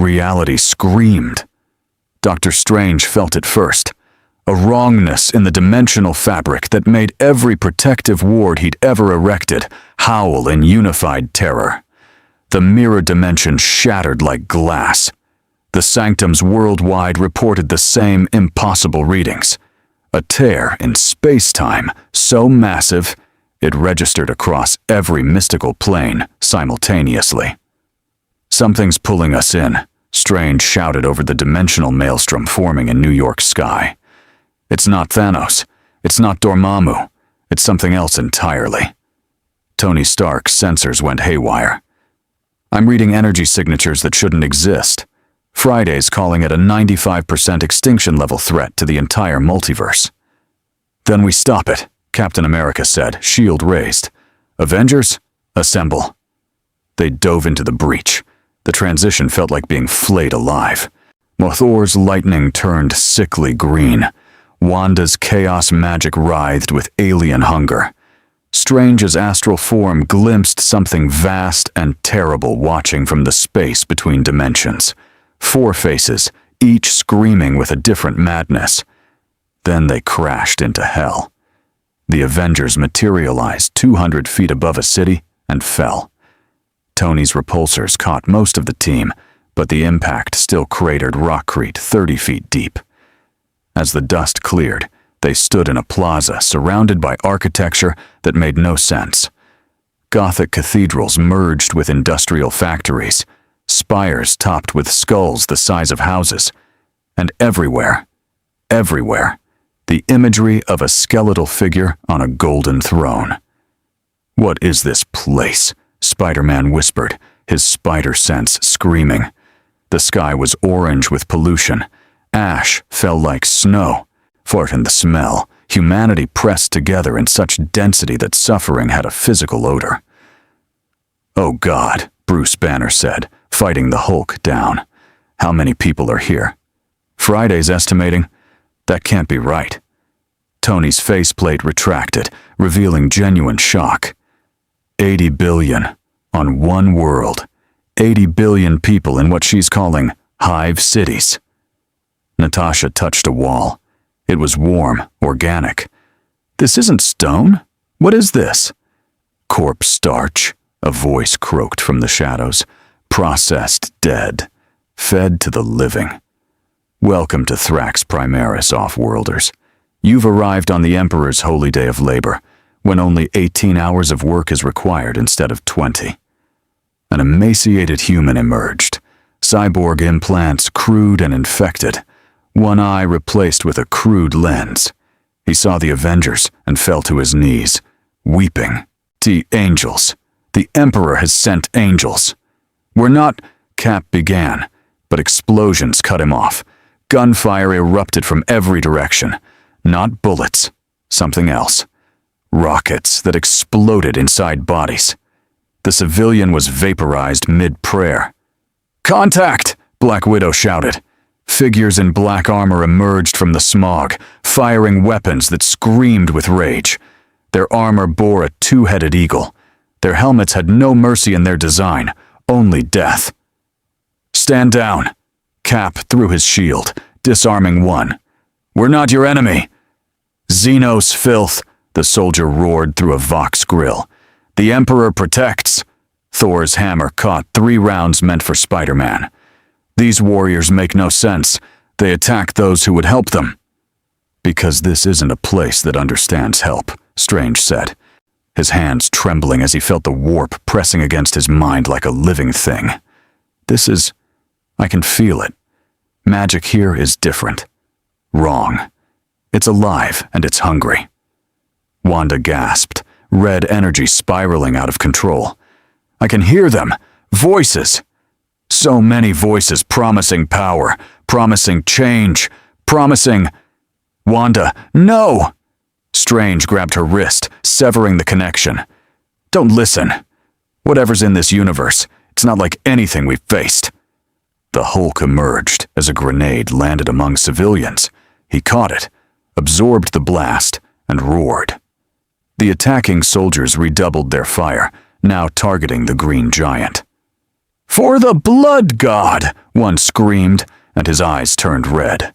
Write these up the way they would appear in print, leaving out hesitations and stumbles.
reality screamed. Dr. Strange felt it first, a wrongness in the dimensional fabric that made every protective ward he'd ever erected howl in unified terror. The mirror dimension shattered like glass. The sanctums worldwide reported the same impossible readings. A tear in space-time so massive it registered across every mystical plane simultaneously. "Something's pulling us in," Strange shouted over the dimensional maelstrom forming in New York's sky. "It's not Thanos. It's not Dormammu. It's something else entirely." Tony Stark's sensors went haywire. "I'm reading energy signatures that shouldn't exist. Friday's calling it a 95% extinction level threat to the entire multiverse." "Then we stop it," Captain America said, shield raised. "Avengers, assemble." They dove into the breach. The transition felt like being flayed alive. Thor's lightning turned sickly green. Wanda's chaos magic writhed with alien hunger. Strange's astral form glimpsed something vast and terrible watching from the space between dimensions. 4 faces, each screaming with a different madness. Then they crashed into hell. The Avengers materialized 200 feet above a city and fell. Tony's repulsors caught most of the team, but the impact still cratered Rockcrete 30 feet deep. As the dust cleared, they stood in a plaza surrounded by architecture that made no sense. Gothic cathedrals merged with industrial factories, spires topped with skulls the size of houses, and everywhere, the imagery of a skeletal figure on a golden throne. "What is this place?" Spider-Man whispered, his spider sense screaming. The sky was orange with pollution. Ash fell like snow. For in the smell, humanity pressed together in such density that suffering had a physical odor. "Oh God," Bruce Banner said, fighting the Hulk down. "How many people are here?" "Friday's estimating. That can't be right." Tony's faceplate retracted, revealing genuine shock. 80 billion on one world. 80 billion people in what she's calling hive cities. Natasha touched a wall. It was warm, organic. "This isn't stone. What is this?" "Corpse starch," a voice croaked from the shadows. "Processed dead. Fed to the living. Welcome to Thrax Primaris, off-worlders. You've arrived on the Emperor's holy day of labor, when only 18 hours of work is required instead of 20. An emaciated human emerged. Cyborg implants crude and infected. One eye replaced with a crude lens. He saw the Avengers and fell to his knees, weeping. "The angels. The Emperor has sent angels." "We're not," Cap began, but explosions cut him off. Gunfire erupted from every direction. Not bullets, something else. Rockets that exploded inside bodies. The civilian was vaporized mid-prayer. "Contact!" Black Widow shouted. Figures in black armor emerged from the smog, firing weapons that screamed with rage. Their armor bore a 2-headed eagle. Their helmets had no mercy in their design, only death. "Stand down!" Cap threw his shield, disarming one. "We're not your enemy!" "Xenos filth!" the soldier roared through a Vox grill. "The Emperor protects!" Thor's hammer caught 3 rounds meant for Spider-Man. "These warriors make no sense. They attack those who would help them." "Because this isn't a place that understands help," Strange said, his hands trembling as he felt the warp pressing against his mind like a living thing. I can feel it. Magic here is different. Wrong. It's alive and it's hungry." Wanda gasped, red energy spiraling out of control. "I can hear them. Voices. So many voices promising power, promising change, promising—" "Wanda, no!" Strange grabbed her wrist, severing the connection. "Don't listen. Whatever's in this universe, it's not like anything we've faced." The Hulk emerged as a grenade landed among civilians. He caught it, absorbed the blast, and roared. The attacking soldiers redoubled their fire, now targeting the green giant. "For the blood god!" one screamed, and his eyes turned red.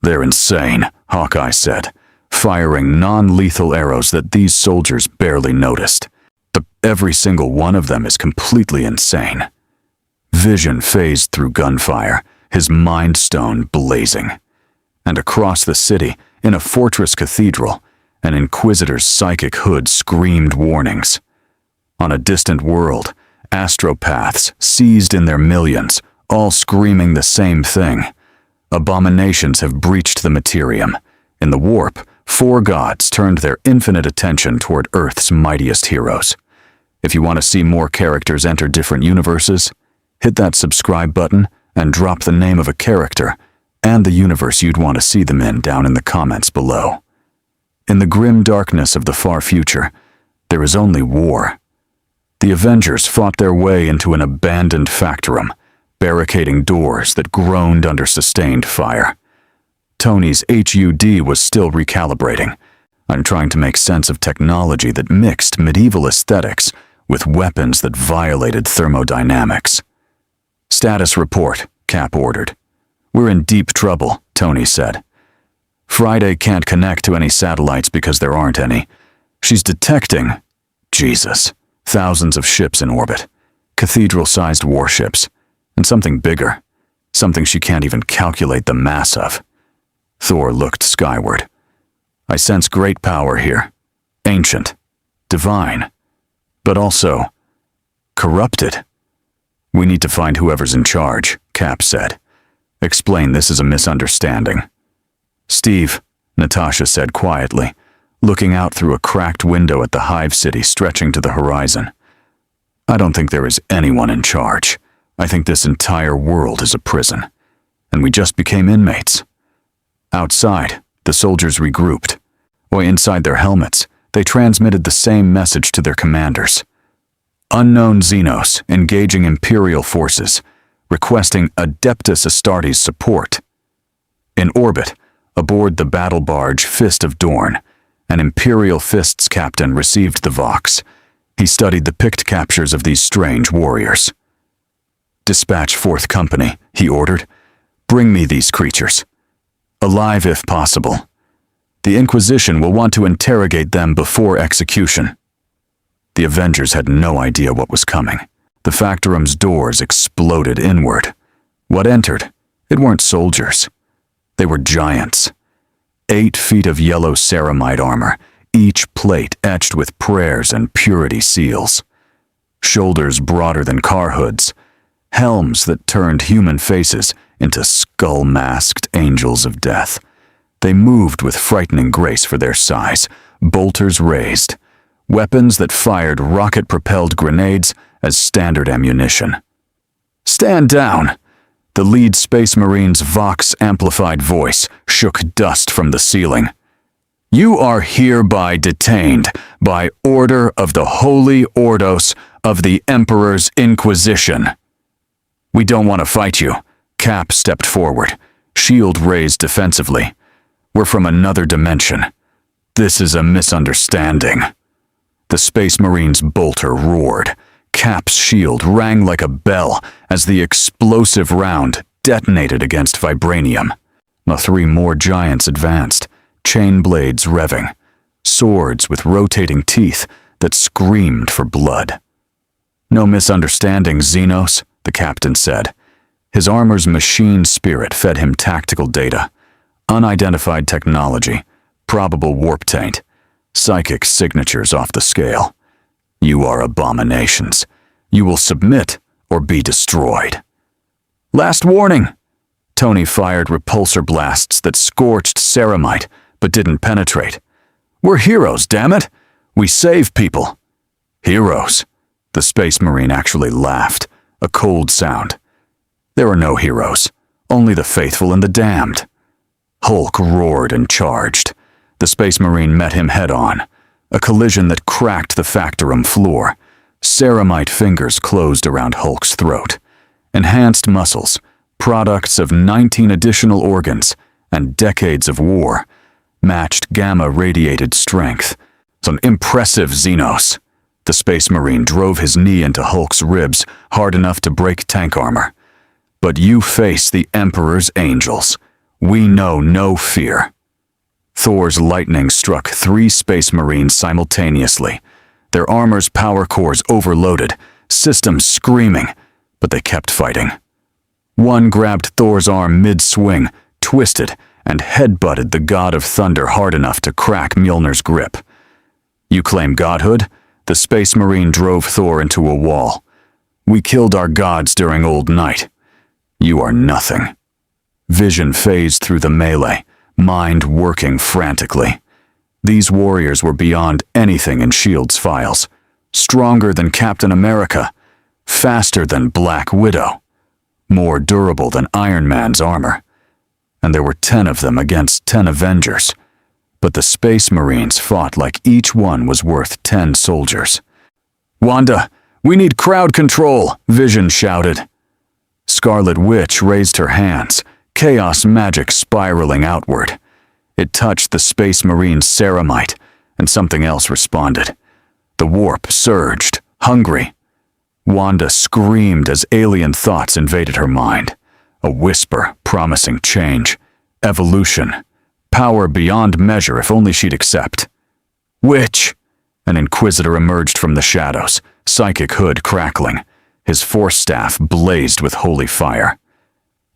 "They're insane," Hawkeye said, firing non-lethal arrows that these soldiers barely noticed. Every single one of them is completely insane. Vision phased through gunfire, his mind stone blazing. And across the city, in a fortress cathedral, an Inquisitor's psychic hood screamed warnings. On a distant world, astropaths seized in their millions, all screaming the same thing. Abominations have breached the materium. In the warp, 4 gods turned their infinite attention toward Earth's mightiest heroes. If you want to see more characters enter different universes, hit that subscribe button and drop the name of a character and the universe you'd want to see them in down in the comments below. In the grim darkness of the far future, there is only war. The Avengers fought their way into an abandoned factorum, barricading doors that groaned under sustained fire. Tony's HUD was still recalibrating. I'm trying to make sense of technology that mixed medieval aesthetics with weapons that violated thermodynamics. "Status report," Cap ordered. "We're in deep trouble," Tony said. "Friday can't connect to any satellites because there aren't any. She's detecting, Jesus, thousands of ships in orbit, cathedral-sized warships, and something bigger, something she can't even calculate the mass of." Thor looked skyward. "I sense great power here. Ancient, divine, but also corrupted. We need to find whoever's in charge," Cap said. "Explain this is a misunderstanding." "Steve," Natasha said quietly, looking out through a cracked window at the hive city stretching to the horizon. "I don't think there is anyone in charge. I think this entire world is a prison, and we just became inmates." Outside, the soldiers regrouped. Inside their helmets, they transmitted the same message to their commanders. "Unknown Xenos engaging Imperial forces, requesting Adeptus Astartes support." In orbit, aboard the battle barge Fist of Dorn, an Imperial Fists captain received the Vox. He studied the picked captures of these strange warriors. "Dispatch 4th Company," he ordered. "Bring me these creatures. Alive if possible. The Inquisition will want to interrogate them before execution." The Avengers had no idea what was coming. The factorum's doors exploded inward. What entered? It weren't soldiers. They were giants. 8 feet of yellow ceramide armor, each plate etched with prayers and purity seals. Shoulders broader than car hoods. Helms that turned human faces into skull-masked angels of death. They moved with frightening grace for their size, bolters raised. Weapons that fired rocket-propelled grenades as standard ammunition. "Stand down!" The lead Space Marine's Vox-amplified voice shook dust from the ceiling. "You are hereby detained by order of the Holy Ordos of the Emperor's Inquisition." "We don't want to fight you." Cap stepped forward, shield raised defensively. "We're from another dimension. This is a misunderstanding." The Space Marine's bolter roared. Cap's shield rang like a bell as the explosive round detonated against vibranium. The 3 more giants advanced, chain blades revving, swords with rotating teeth that screamed for blood. "No misunderstanding, Xenos," the captain said. His armor's machine spirit fed him tactical data, unidentified technology, probable warp taint, psychic signatures off the scale. "You are abominations. You will submit or be destroyed." "Last warning!" Tony fired repulsor blasts that scorched ceramite but didn't penetrate. "We're heroes, damn it! We save people." "Heroes?" The Space Marine actually laughed, a cold sound. "There are no heroes, only the faithful and the damned." Hulk roared and charged. The Space Marine met him head-on, a collision that cracked the factorum floor. Ceramite fingers closed around Hulk's throat. Enhanced muscles, products of 19 additional organs and decades of war, matched gamma-radiated strength. "An impressive Xenos." The Space Marine drove his knee into Hulk's ribs hard enough to break tank armor. But you face the Emperor's angels. We know no fear. Thor's lightning struck 3 Space Marines simultaneously, their armor's power cores overloaded, systems screaming, but they kept fighting. One grabbed Thor's arm mid-swing, twisted, and headbutted the God of Thunder hard enough to crack Mjolnir's grip. You claim godhood? The Space Marine drove Thor into a wall. We killed our gods during Old Night. You are nothing. Vision phased through the melee, mind working frantically. These warriors were beyond anything in S.H.I.E.L.D.'s files. Stronger than Captain America, faster than Black Widow, more durable than Iron Man's armor. And there were 10 of them against 10 Avengers. But the Space Marines fought like each one was worth 10 soldiers. "Wanda, we need crowd control," Vision shouted. Scarlet Witch raised her hands, chaos magic spiraling outward. It touched the Space Marine's ceramite, and something else responded. The warp surged, hungry. Wanda screamed as alien thoughts invaded her mind. A whisper promising change, evolution, power beyond measure if only she'd accept. "Witch!" An Inquisitor emerged from the shadows, psychic hood crackling. His force staff blazed with holy fire.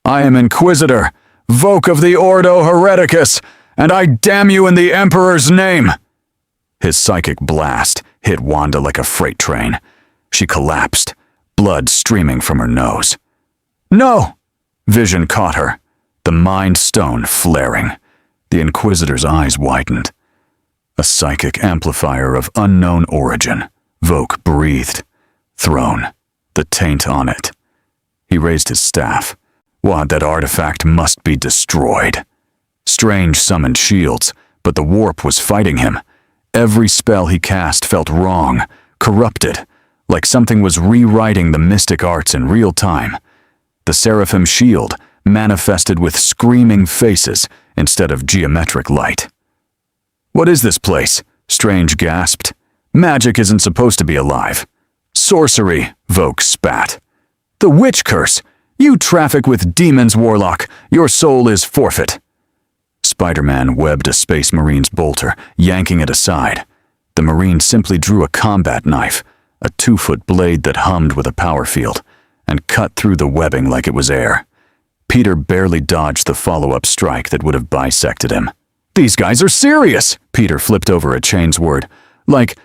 "I am Inquisitor, Voke of the Ordo Hereticus, and I damn you in the Emperor's name!" His psychic blast hit Wanda like a freight train. She collapsed, blood streaming from her nose. "No!" Vision caught her, the Mind Stone flaring. The Inquisitor's eyes widened. A psychic amplifier of unknown origin, Voke breathed. Throne, the taint on it. He raised his staff. What, that artifact must be destroyed. Strange summoned shields, but the warp was fighting him. Every spell he cast felt wrong, corrupted, like something was rewriting the mystic arts in real time. The Seraphim shield manifested with screaming faces instead of geometric light. "What is this place?" Strange gasped. "Magic isn't supposed to be alive." "Sorcery," Voke spat. "The witch curse! You traffic with demons, Warlock. Your soul is forfeit." Spider-Man webbed a Space Marine's bolter, yanking it aside. The Marine simply drew a combat knife, a 2-foot blade that hummed with a power field, and cut through the webbing like it was air. Peter barely dodged the follow-up strike that would have bisected him. "These guys are serious!" Peter flipped over a Chain's word. "Like,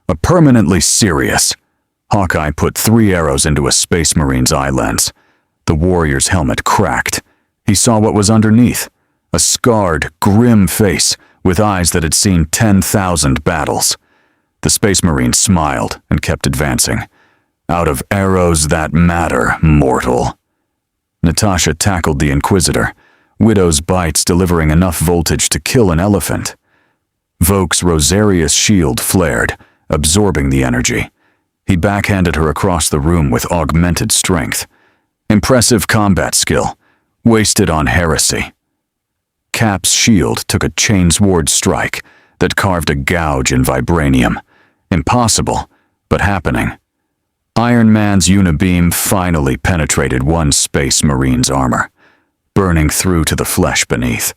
a permanently serious." Hawkeye put 3 arrows into a Space Marine's eye lens. The warrior's helmet cracked. He saw what was underneath. A scarred, grim face with eyes that had seen 10,000 battles. The Space Marine smiled and kept advancing. "Out of arrows that matter, mortal." Natasha tackled the Inquisitor, Widow's bites delivering enough voltage to kill an elephant. Voke's Rosarius shield flared, absorbing the energy. He backhanded her across the room with augmented strength. Impressive combat skill, wasted on heresy. Cap's shield took a chainsword strike that carved a gouge in vibranium. Impossible, but happening. Iron Man's unibeam finally penetrated one Space Marine's armor, burning through to the flesh beneath.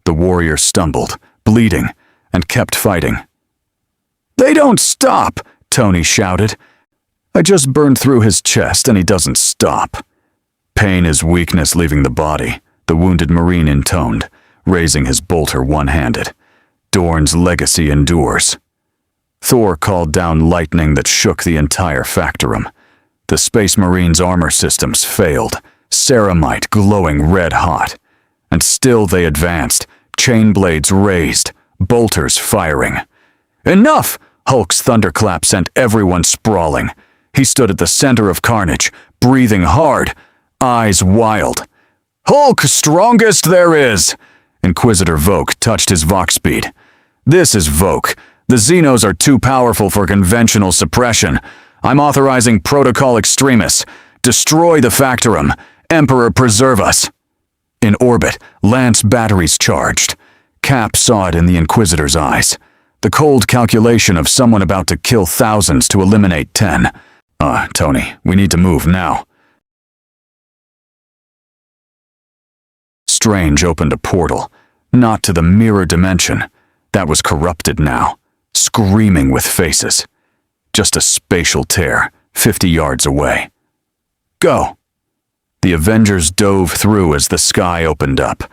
The warrior stumbled, bleeding, and kept fighting. "They don't stop!" Tony shouted. "I just burned through his chest and he doesn't stop." "Pain is weakness leaving the body," the wounded Marine intoned, raising his bolter one-handed. "Dorn's legacy endures." Thor called down lightning that shook the entire Factorum. The Space Marine's armor systems failed, ceramite glowing red-hot. And still they advanced, chain blades raised, bolters firing. "Enough!" Hulk's thunderclap sent everyone sprawling. He stood at the center of carnage, breathing hard, eyes wild. "Hulk, strongest there is!" Inquisitor Voke touched his Vox speed. "This is Voke. The Xenos are too powerful for conventional suppression. I'm authorizing Protocol Extremis. Destroy the Factorum. Emperor preserve us." In orbit, Lance batteries charged. Cap saw it in the Inquisitor's eyes. The cold calculation of someone about to kill thousands to eliminate 10. Tony, we need to move now. Strange opened a portal, not to the mirror dimension. That was corrupted now, screaming with faces. Just a spatial tear, 50 yards away. Go! The Avengers dove through as the sky opened up.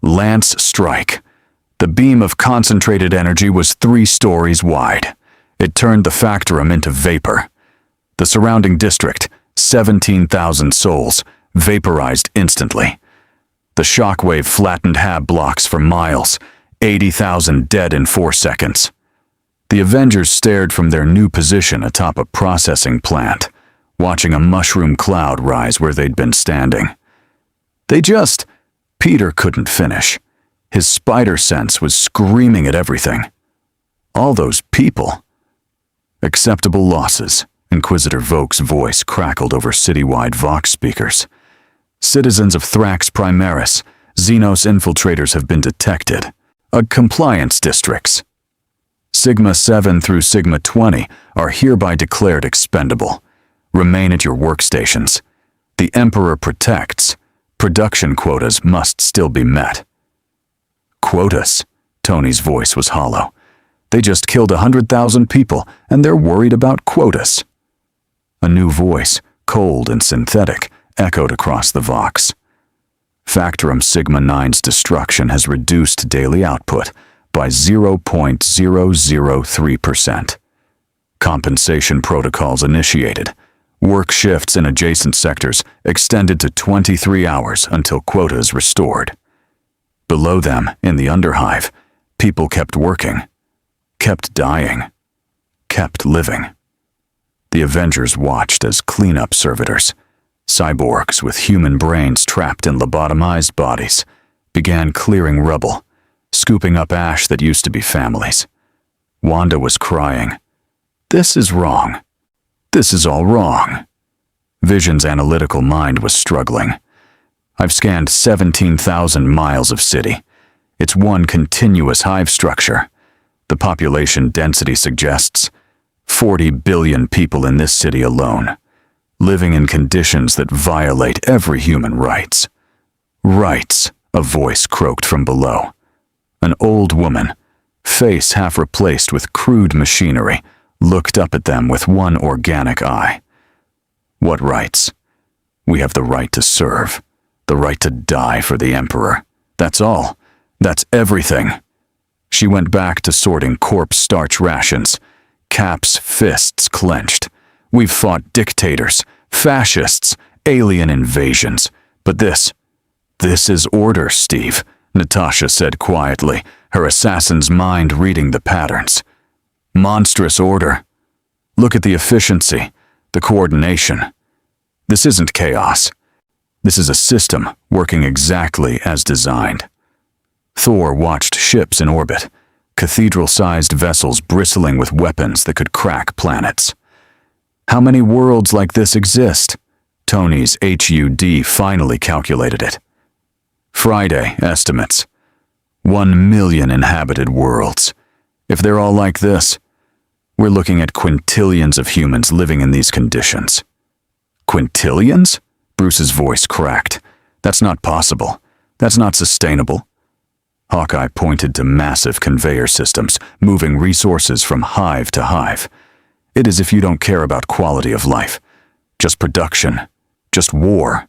Lance strike. The beam of concentrated energy was 3 stories wide. It turned the Factorum into vapor. The surrounding district, 17,000 souls, vaporized instantly. The shockwave flattened hab blocks for miles, 80,000 dead in 4 seconds. The Avengers stared from their new position atop a processing plant, watching a mushroom cloud rise where they'd been standing. Peter couldn't finish. His spider sense was screaming at everything. All those people. Acceptable losses, Inquisitor Voke's voice crackled over citywide Vox speakers. Citizens of Thrax Primaris, Xenos infiltrators have been detected. Compliance districts. Sigma 7 through Sigma 20 are hereby declared expendable. Remain at your workstations. The Emperor protects. Production quotas must still be met. Quotas? Tony's voice was hollow. They just killed 100,000 people, and they're worried about quotas. A new voice, cold and synthetic, echoed across the Vox. Factorum Sigma 9's destruction has reduced daily output by 0.003%. Compensation protocols initiated. Work shifts in adjacent sectors extended to 23 hours until quotas restored. Below them, in the underhive, people kept working, kept dying, kept living. The Avengers watched as cleanup servitors, cyborgs with human brains trapped in lobotomized bodies, began clearing rubble, scooping up ash that used to be families. Wanda was crying. This is wrong. This is all wrong. Vision's analytical mind was struggling. I've scanned 17,000 miles of city. It's one continuous hive structure. The population density suggests 40 billion people in this city alone, living in conditions that violate every human rights. Rights, a voice croaked from below. An old woman, face half replaced with crude machinery, looked up at them with one organic eye. What rights? We have the right to serve, the right to die for the Emperor. That's all. That's everything. She went back to sorting corpse starch rations. Cap's fists clenched. We've fought dictators, fascists, alien invasions. But this is order, Steve, Natasha said quietly, her assassin's mind reading the patterns. Monstrous order. Look at the efficiency, the coordination. This isn't chaos. This is a system working exactly as designed. Thor watched ships in orbit, cathedral-sized vessels bristling with weapons that could crack planets. How many worlds like this exist? Tony's HUD finally calculated it. Friday estimates. 1 million inhabited worlds. If they're all like this, we're looking at quintillions of humans living in these conditions. Quintillions? Bruce's voice cracked. That's not possible. That's not sustainable. Hawkeye pointed to massive conveyor systems, moving resources from hive to hive. It is if you don't care about quality of life. Just production. Just war.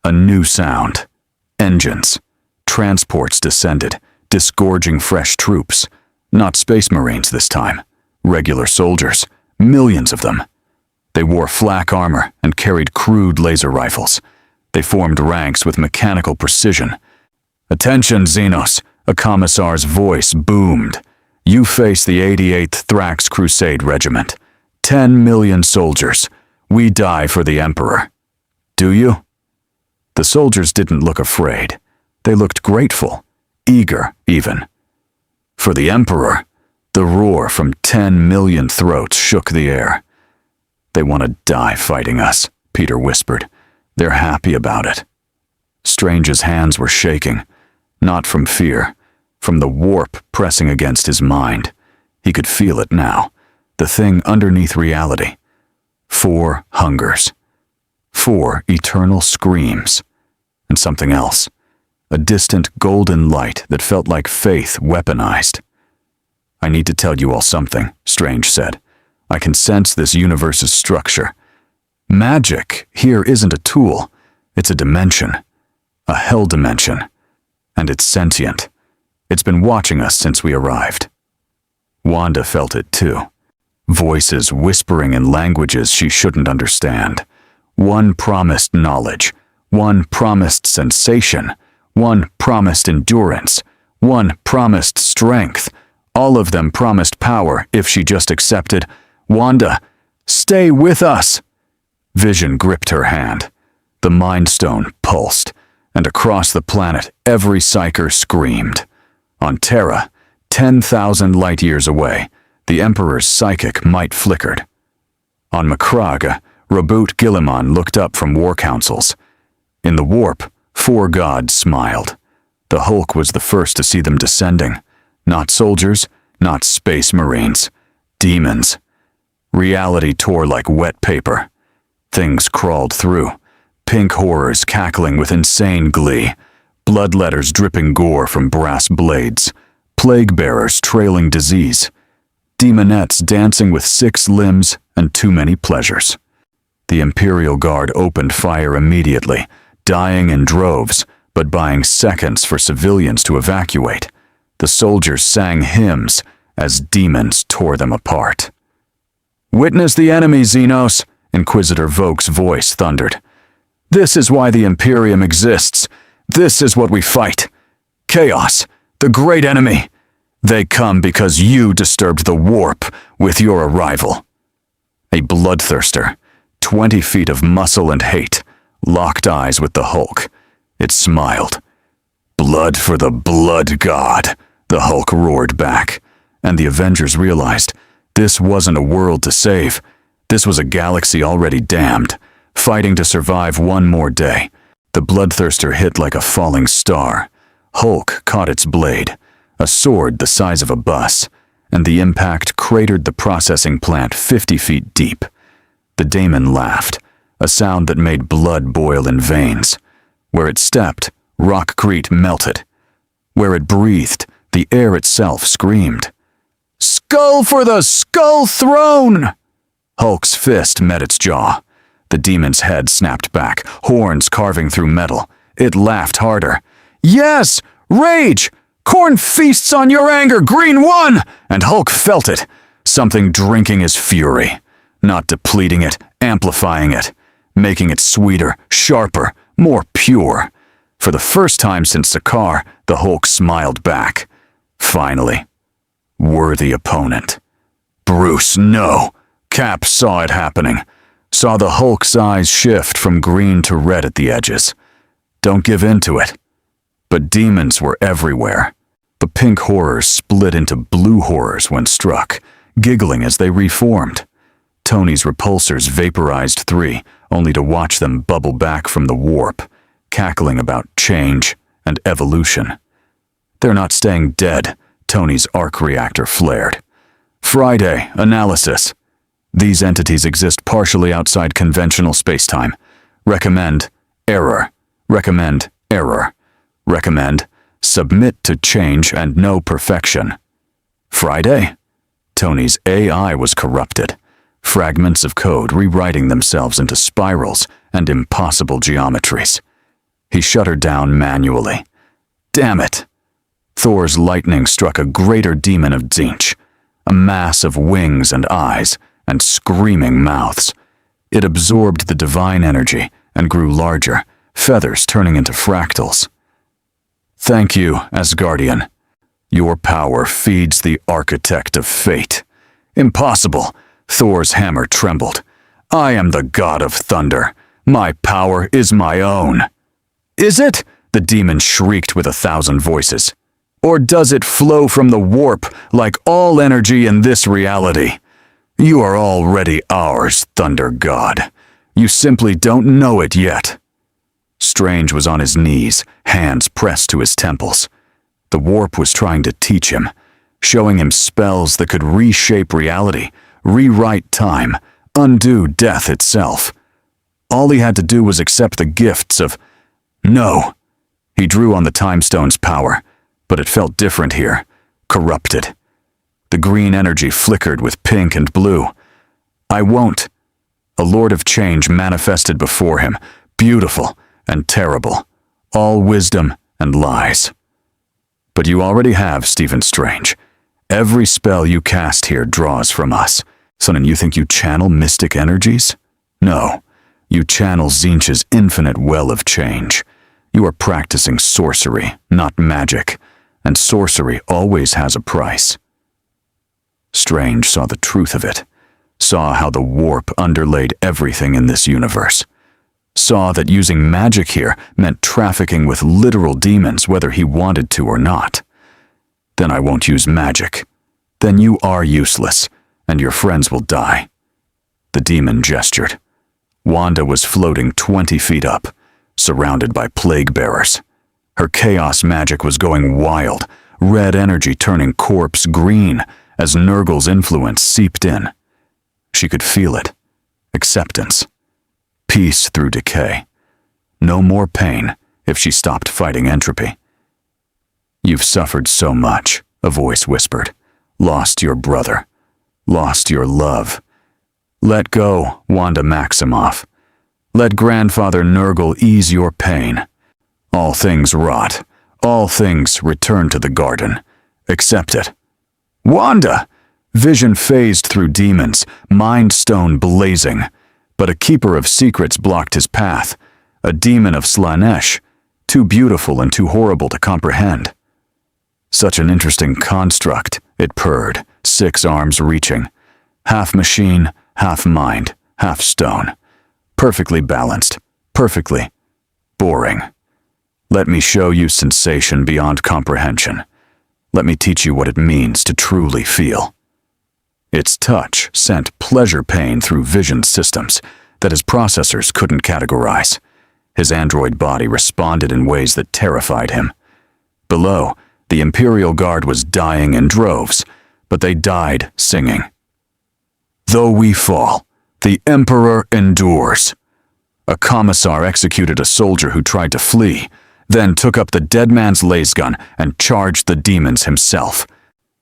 A new sound. Engines. Transports descended, disgorging fresh troops. Not space marines this time. Regular soldiers. Millions of them. They wore flak armor and carried crude laser rifles. They formed ranks with mechanical precision. Attention, Xenos, a commissar's voice boomed. You face the 88th Thrax Crusade Regiment. 10 million soldiers. We die for the Emperor. Do you? The soldiers didn't look afraid. They looked grateful, eager even. For the Emperor, the roar from 10 million throats shook the air. They want to die fighting us, Peter whispered. They're happy about it. Strange's hands were shaking, not from fear, from the warp pressing against his mind. He could feel it now, the thing underneath reality. 4 hungers. 4 eternal screams. And something else. A distant golden light that felt like faith weaponized. "I need to tell you all something," Strange said. "I can sense this universe's structure. Magic here isn't a tool. It's a dimension. A hell dimension. And it's sentient. It's been watching us since we arrived." Wanda felt it too. Voices whispering in languages she shouldn't understand. One promised knowledge. One promised sensation. One promised endurance. One promised strength. All of them promised power if she just accepted. "Wanda, stay with us!" Vision gripped her hand. The Mind Stone pulsed, and across the planet every psyker screamed. On Terra, 10,000 light-years away, the Emperor's psychic might flickered. On Macragge, Reboot Guilliman looked up from war councils. In the warp, 4 gods smiled. The Hulk was the first to see them descending. Not soldiers, not space marines. Demons. Reality tore like wet paper. Things crawled through. Pink horrors cackling with insane glee. Bloodletters dripping gore from brass blades. Plague-bearers trailing disease. Demonettes dancing with 6 limbs and too many pleasures. The Imperial Guard opened fire immediately, dying in droves, but buying seconds for civilians to evacuate. The soldiers sang hymns as demons tore them apart. "Witness the enemy, Xenos," Inquisitor Voke's voice thundered. "This is why the Imperium exists. This is what we fight. Chaos, the great enemy. They come because you disturbed the warp with your arrival." A bloodthirster, 20 feet of muscle and hate, locked eyes with the Hulk. It smiled. "Blood for the Blood God," the Hulk roared back, and the Avengers realized this wasn't a world to save. This was a galaxy already damned, fighting to survive one more day. The bloodthirster hit like a falling star. Hulk caught its blade, a sword the size of a bus, and the impact cratered the processing plant 50 feet deep. The daemon laughed, a sound that made blood boil in veins. Where it stepped, rockcrete melted. Where it breathed, the air itself screamed. "Skull for the Skull Throne!" Hulk's fist met its jaw. The demon's head snapped back, horns carving through metal. It laughed harder. "Yes! Rage! Khorne feasts on your anger, Green One!" And Hulk felt it, something drinking his fury. Not depleting it, amplifying it, making it sweeter, sharper, more pure. For the first time since Sakaar, the Hulk smiled back. Finally. Worthy opponent. Bruce, no! Cap saw it happening. Saw the Hulk's eyes shift from green to red at the edges. Don't give in to it. But demons were everywhere. The pink horrors split into blue horrors when struck, giggling as they reformed. Tony's repulsors vaporized 3, only to watch them bubble back from the warp, cackling about change and evolution. "They're not staying dead," Tony's arc reactor flared. "Friday, analysis. These entities exist partially outside conventional spacetime. Recommend error. Recommend error. Recommend submit to change and no perfection." Friday? Tony's AI was corrupted. Fragments of code rewriting themselves into spirals and impossible geometries. He shut her down manually. Damn it! Thor's lightning struck a greater demon of Tzeentch, a mass of wings and eyes and screaming mouths. It absorbed the divine energy and grew larger, feathers turning into fractals. "Thank you, Asgardian. Your power feeds the architect of fate." "Impossible!" Thor's hammer trembled. "I am the god of thunder. My power is my own." "Is it?" the demon shrieked with 1,000 voices. "Or does it flow from the warp like all energy in this reality? You are already ours, Thunder God. You simply don't know it yet." Strange was on his knees, hands pressed to his temples. The warp was trying to teach him, showing him spells that could reshape reality, rewrite time, undo death itself. All he had to do was accept the gifts of... No. He drew on the Time Stone's power, but it felt different here, corrupted. The green energy flickered with pink and blue. I won't. A Lord of Change manifested before him, beautiful and terrible, all wisdom and lies. But you already have, Stephen Strange. Every spell you cast here draws from us. So then you think you channel mystic energies? No, you channel Tzeentch's infinite well of change. You are practicing sorcery, not magic, and sorcery always has a price. Strange saw the truth of it, saw how the warp underlaid everything in this universe, saw that using magic here meant trafficking with literal demons whether he wanted to or not. Then I won't use magic. Then you are useless, and your friends will die. The demon gestured. Wanda was floating 20 feet up, surrounded by plague bearers. Her chaos magic was going wild, red energy turning corpse green as Nurgle's influence seeped in. She could feel it. Acceptance. Peace through decay. No more pain if she stopped fighting entropy. You've suffered so much, a voice whispered. Lost your brother. Lost your love. Let go, Wanda Maximoff. Let Grandfather Nurgle ease your pain. All things rot. All things return to the garden. Accept it. Wanda! Vision phased through demons, Mind Stone blazing. But a keeper of secrets blocked his path. A demon of Slaanesh, too beautiful and too horrible to comprehend. Such an interesting construct, it purred, 6 arms reaching. Half machine, half mind, half stone. Perfectly balanced, perfectly boring. Let me show you sensation beyond comprehension. Let me teach you what it means to truly feel. Its touch sent pleasure pain through vision systems that his processors couldn't categorize. His android body responded in ways that terrified him. Below, the Imperial Guard was dying in droves, but they died singing. Though we fall, the Emperor endures. A commissar executed a soldier who tried to flee, then took up the dead man's lasgun and charged the demons himself.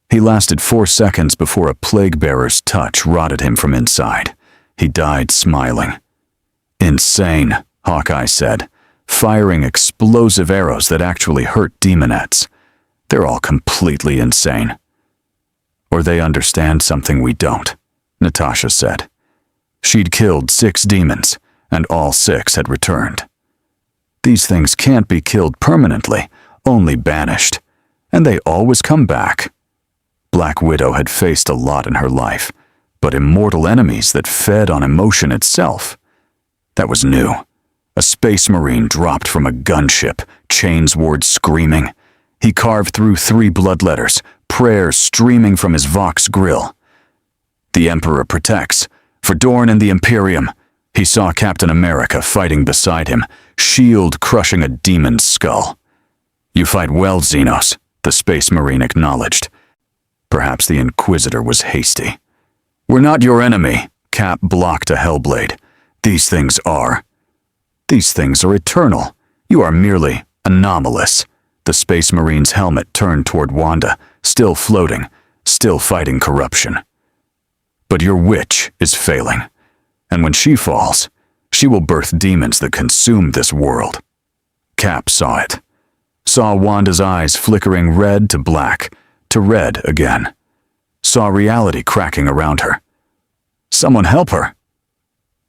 He lasted 4 seconds before a plague bearer's touch rotted him from inside. He died smiling. Insane, Hawkeye said, firing explosive arrows that actually hurt demonettes. They're all completely insane. Or they understand something we don't, Natasha said. She'd killed 6 demons, and all 6 had returned. These things can't be killed permanently, only banished, and they always come back. Black Widow had faced a lot in her life, but immortal enemies that fed on emotion itself. That was new. A space marine dropped from a gunship, Chainsword screaming. He carved through 3 blood letters, prayers streaming from his Vox grill. The Emperor protects. For Dorn and the Imperium. He saw Captain America fighting beside him, shield crushing a demon's skull. You fight well, Xenos, the Space Marine acknowledged. Perhaps the Inquisitor was hasty. We're not your enemy, Cap blocked a Hellblade. These things are. These things are eternal. You are merely anomalous. The Space Marine's helmet turned toward Wanda, still floating, still fighting corruption. But your witch is failing, and when she falls, she will birth demons that consume this world. Cap saw it. Saw Wanda's eyes flickering red to black, to red again. Saw reality cracking around her. Someone help her!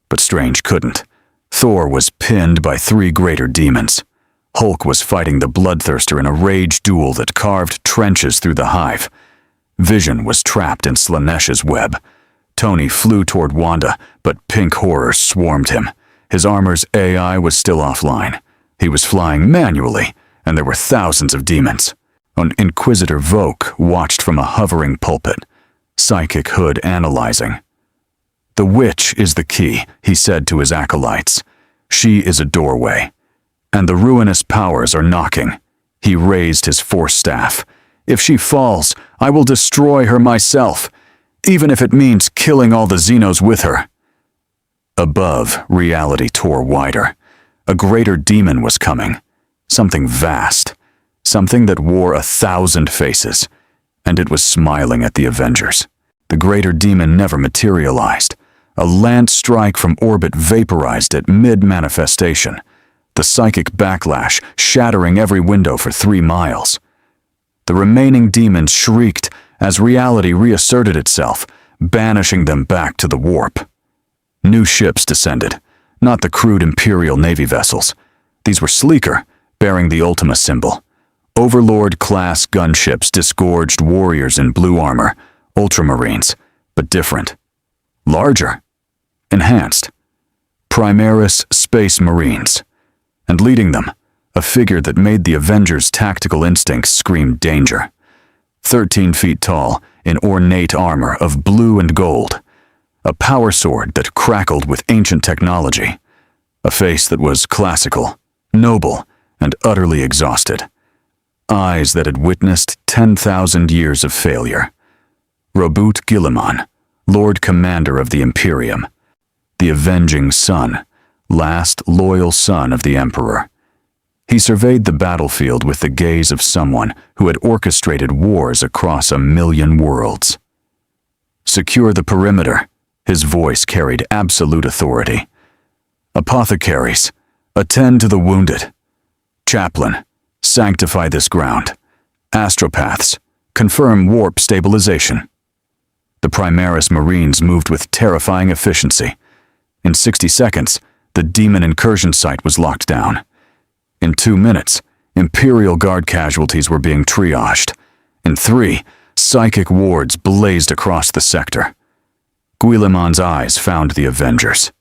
But Strange couldn't. Thor was pinned by 3 greater demons. Hulk was fighting the Bloodthirster in a rage duel that carved trenches through the hive. Vision was trapped in Slaanesh's web. Tony flew toward Wanda, but pink horrors swarmed him. His armor's AI was still offline. He was flying manually, and there were thousands of demons. An Inquisitor Voke watched from a hovering pulpit, Psychic Hood analyzing. The witch is the key, he said to his acolytes. She is a doorway. And the ruinous powers are knocking. He raised his force staff. If she falls, I will destroy her myself, even if it means killing all the Xenos with her." Above, reality tore wider. A greater demon was coming. Something vast. Something that wore 1,000 faces. And it was smiling at the Avengers. The greater demon never materialized. A lance strike from orbit vaporized it mid-manifestation. The psychic backlash shattering every window for 3 miles. The remaining demons shrieked as reality reasserted itself, banishing them back to the warp. New ships descended, not the crude Imperial Navy vessels. These were sleeker, bearing the Ultima symbol. Overlord-class gunships disgorged warriors in blue armor, ultramarines, but different. Larger. Enhanced. Primaris Space Marines. And leading them, a figure that made the Avengers' tactical instincts scream danger. 13 feet tall, in ornate armor of blue and gold. A power sword that crackled with ancient technology. A face that was classical, noble, and utterly exhausted. Eyes that had witnessed 10,000 years of failure. Robut Guilliman, Lord Commander of the Imperium. The avenging son, last loyal son of the Emperor. He surveyed the battlefield with the gaze of someone who had orchestrated wars across 1,000,000 worlds. "Secure the perimeter," his voice carried absolute authority. "Apothecaries, attend to the wounded. Chaplain, sanctify this ground. Astropaths, confirm warp stabilization." The Primaris Marines moved with terrifying efficiency. In 60 seconds, the demon incursion site was locked down. In 2 minutes, Imperial Guard casualties were being triaged. In 3, psychic wards blazed across the sector. Guilliman's eyes found the Avengers.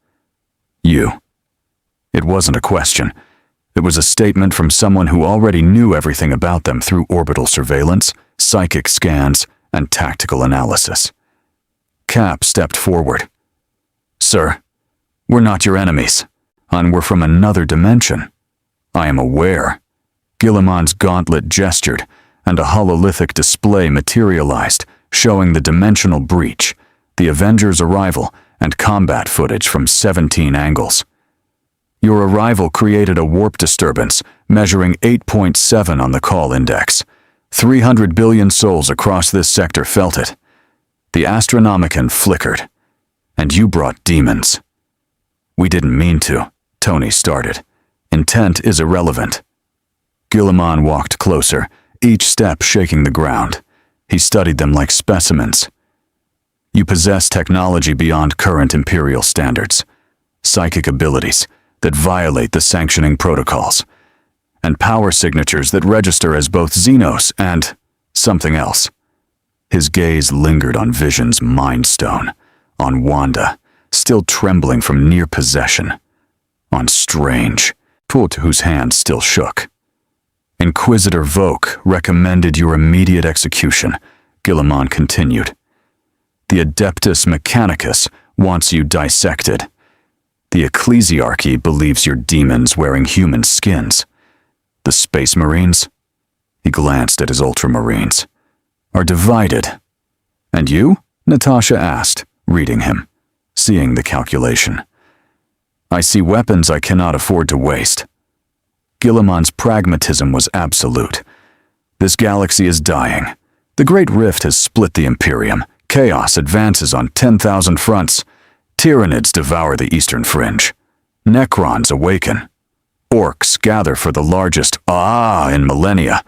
"You." It wasn't a question. It was a statement from someone who already knew everything about them through orbital surveillance, psychic scans, and tactical analysis. Cap stepped forward. "Sir, we're not your enemies, and we're from another dimension. I am aware." Guilliman's gauntlet gestured, and a hololithic display materialized, showing the dimensional breach, the Avengers' arrival, and combat footage from 17 angles. "Your arrival created a warp disturbance, measuring 8.7 on the call index. 300 billion souls across this sector felt it. The Astronomicon flickered. And you brought demons." "We didn't mean to," Tony started. "Intent is irrelevant." Guilliman walked closer, each step shaking the ground. He studied them like specimens. "You possess technology beyond current Imperial standards. Psychic abilities that violate the sanctioning protocols. And power signatures that register as both Xenos and something else." His gaze lingered on Vision's Mind Stone, on Wanda, still trembling from near possession, on Strange, whose hand still shook. "Inquisitor Voke recommended your immediate execution," Guilliman continued. "The Adeptus Mechanicus wants you dissected. The Ecclesiarchy believes you're demons wearing human skins. The Space Marines," he glanced at his Ultramarines, "are divided." "And you?" Natasha asked, reading him, seeing the calculation. "I see weapons I cannot afford to waste." Guilliman's pragmatism was absolute. This galaxy is dying. The Great Rift has split the Imperium. Chaos advances on 10,000 fronts. Tyranids devour the eastern fringe. Necrons awaken. Orcs gather for the largest in millennia.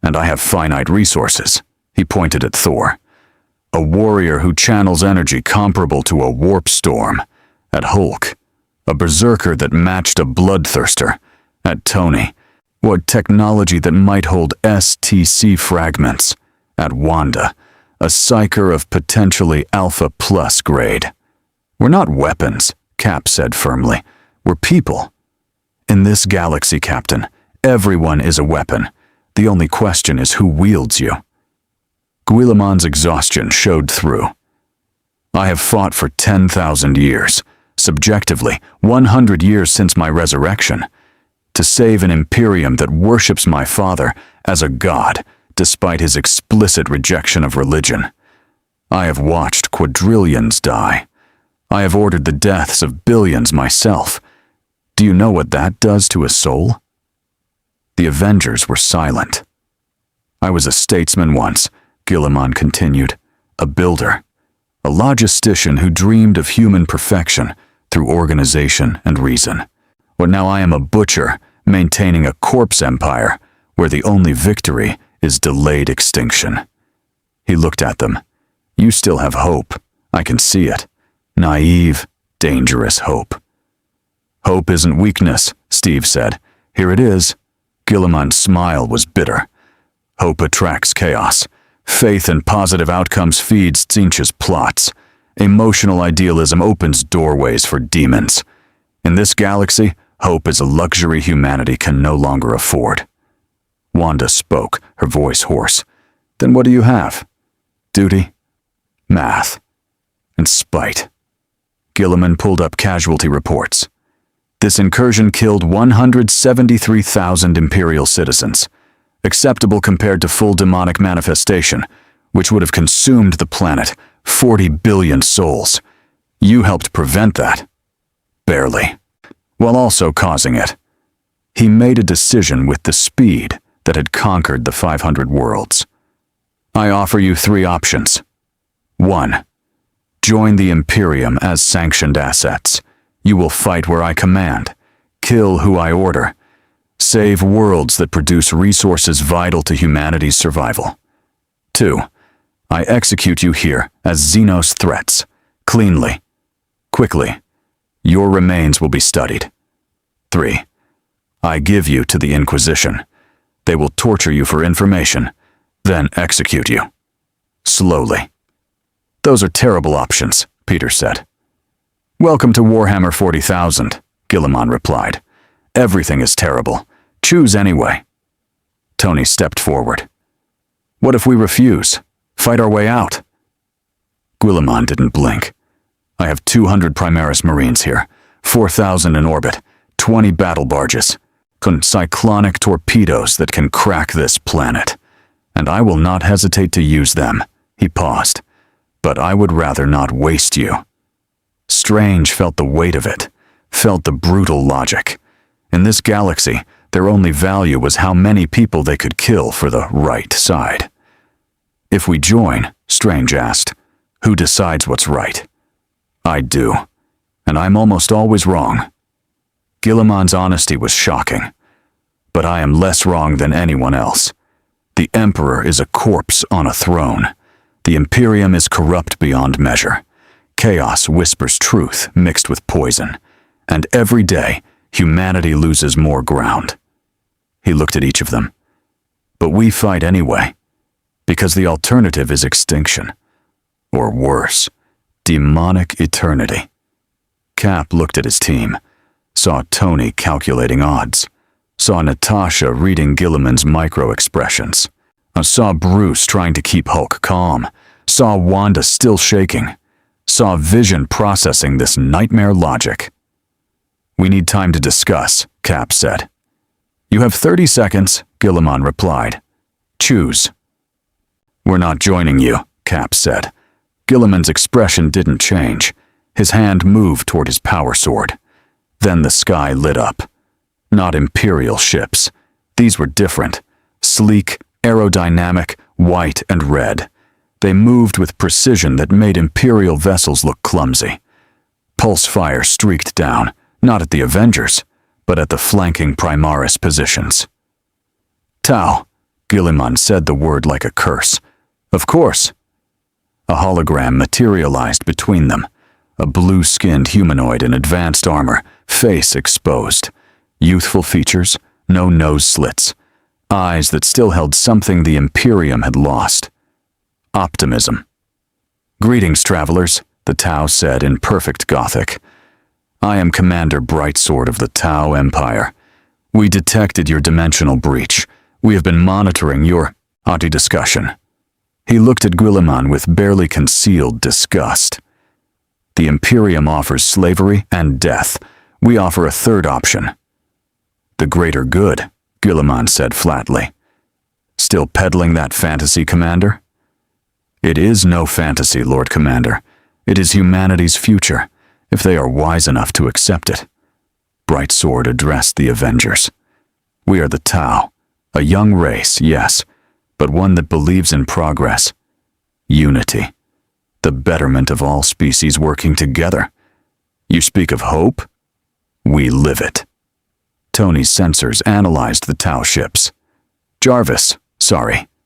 And I have finite resources. He pointed at Thor. A warrior who channels energy comparable to a warp storm. At Hulk. A berserker that matched a bloodthirster. At Tony. What technology that might hold STC fragments. At Wanda. A psyker of potentially Alpha Plus grade. "We're not weapons," Cap said firmly. "We're people. In this galaxy, Captain, everyone is a weapon. The only question is who wields you." Guilliman's exhaustion showed through. "I have fought for 10,000 years, subjectively 100 years since my resurrection, to save an Imperium that worships my father as a god, despite his explicit rejection of religion. I have watched quadrillions die. I have ordered the deaths of billions myself. Do you know what that does to a soul? The Avengers were silent. I was a statesman once, Guilliman continued, a builder, a logistician who dreamed of human perfection through organization and reason. But now I am a butcher maintaining a corpse empire where the only victory is delayed extinction. He looked at them. You still have hope. I can see it. Naive, dangerous hope. Hope isn't weakness, Steve said. Here it is. Guilliman's smile was bitter. Hope attracts chaos. Faith in positive outcomes feeds Tzeentch's plots. Emotional idealism opens doorways for demons. In this galaxy, hope is a luxury humanity can no longer afford. Wanda spoke, her voice hoarse. Then what do you have? Duty, math, and spite. Guilliman pulled up casualty reports. This incursion killed 173,000 Imperial citizens, acceptable compared to full demonic manifestation, which would have consumed the planet, 40 billion souls. You helped prevent that. Barely. While also causing it. He made a decision with the speed that had conquered the 500 worlds. I offer you 3 options. 1. Join the Imperium as sanctioned assets. You will fight where I command, kill who I order, save worlds that produce resources vital to humanity's survival. 2. I execute you here as Xenos threats, cleanly, quickly. Your remains will be studied. 3. I give you to the Inquisition. They will torture you for information, then execute you. Slowly. Those are terrible options, Peter said. Welcome to Warhammer 40,000, Guilliman replied. Everything is terrible. Choose anyway. Tony stepped forward. What if we refuse? Fight our way out? Guilliman didn't blink. I have 200 Primaris Marines here, 4,000 in orbit, 20 battle barges, cyclonic torpedoes that can crack this planet. And I will not hesitate to use them. He paused. But I would rather not waste you. Strange felt the weight of it, felt the brutal logic. In this galaxy, their only value was how many people they could kill for the right side. If we join, Strange asked, who decides what's right? I do, and I'm almost always wrong. Guilliman's honesty was shocking. But I am less wrong than anyone else. The Emperor is a corpse on a throne. The Imperium is corrupt beyond measure. Chaos whispers truth mixed with poison, and every day, humanity loses more ground. He looked at each of them. But we fight anyway, because the alternative is extinction. Or worse, demonic eternity. Cap looked at his team, saw Tony calculating odds, saw Natasha reading Guilliman's micro-expressions, saw Bruce trying to keep Hulk calm, saw Wanda still shaking, saw Vision processing this nightmare logic. We need time to discuss, Cap said. You have 30 seconds, Guilliman replied. Choose. We're not joining you, Cap said. Guilliman's expression didn't change. His hand moved toward his power sword. Then the sky lit up. Not Imperial ships. These were different. Sleek, aerodynamic, white and red. They moved with precision that made Imperial vessels look clumsy. Pulse fire streaked down, not at the Avengers, but at the flanking Primaris positions. Tau, Guilliman said the word like a curse. Of course. A hologram materialized between them, a blue-skinned humanoid in advanced armor, face exposed. Youthful features, no nose slits. Eyes that still held something the Imperium had lost. Optimism. Greetings, travelers, the Tau said in perfect Gothic. I am Commander Brightsword of the Tau Empire. We detected your dimensional breach. We have been monitoring your discussion. He looked at Guilliman with barely concealed disgust. The Imperium offers slavery and death. We offer a third option. The greater good, Guilliman said flatly. Still peddling that fantasy, Commander? It is no fantasy, Lord Commander. It is humanity's future, if they are wise enough to accept it. Bright Sword addressed the Avengers. We are the Tau, a young race, yes, but one that believes in progress. Unity. The betterment of all species working together. You speak of hope? We live it. Tony's sensors analyzed the Tau ships.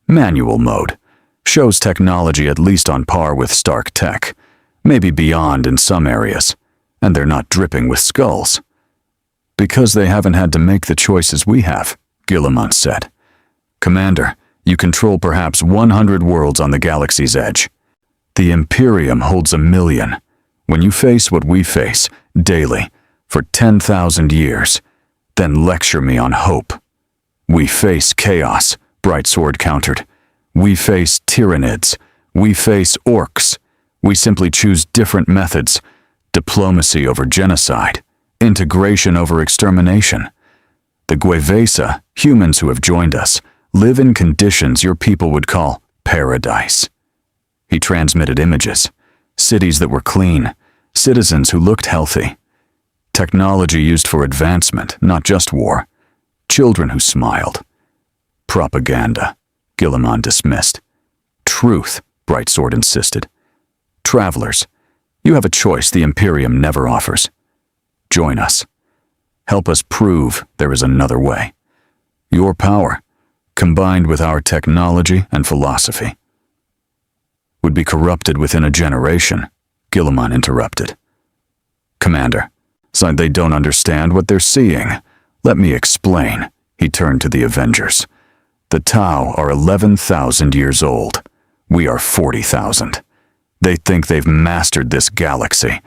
Manual mode. Shows technology at least on par with Stark tech, maybe beyond in some areas, and they're not dripping with skulls. Because they haven't had to make the choices we have, Guilliman said. Commander, you control perhaps 100 worlds on the galaxy's edge. The Imperium holds 1 million. When you face what we face, daily, for 10,000 years, then lecture me on hope. We face chaos, Bright Sword countered. We face tyrannids. We face orcs. We simply choose different methods. Diplomacy over genocide. Integration over extermination. The Guevesa, humans who have joined us, live in conditions your people would call paradise. He transmitted images. Cities that were clean. Citizens who looked healthy. Technology used for advancement, not just war. Children who smiled. Propaganda, Guilliman dismissed. Truth, Bright Sword insisted. Travelers, you have a choice the Imperium never offers. Join us. Help us prove there is another way. Your power, combined with our technology and philosophy, would be corrupted within a generation, Guilliman interrupted. Commander, so they don't understand what they're seeing. Let me explain. He turned to the Avengers. The Tau are 11,000 years old. We are 40,000. They think they've mastered this galaxy.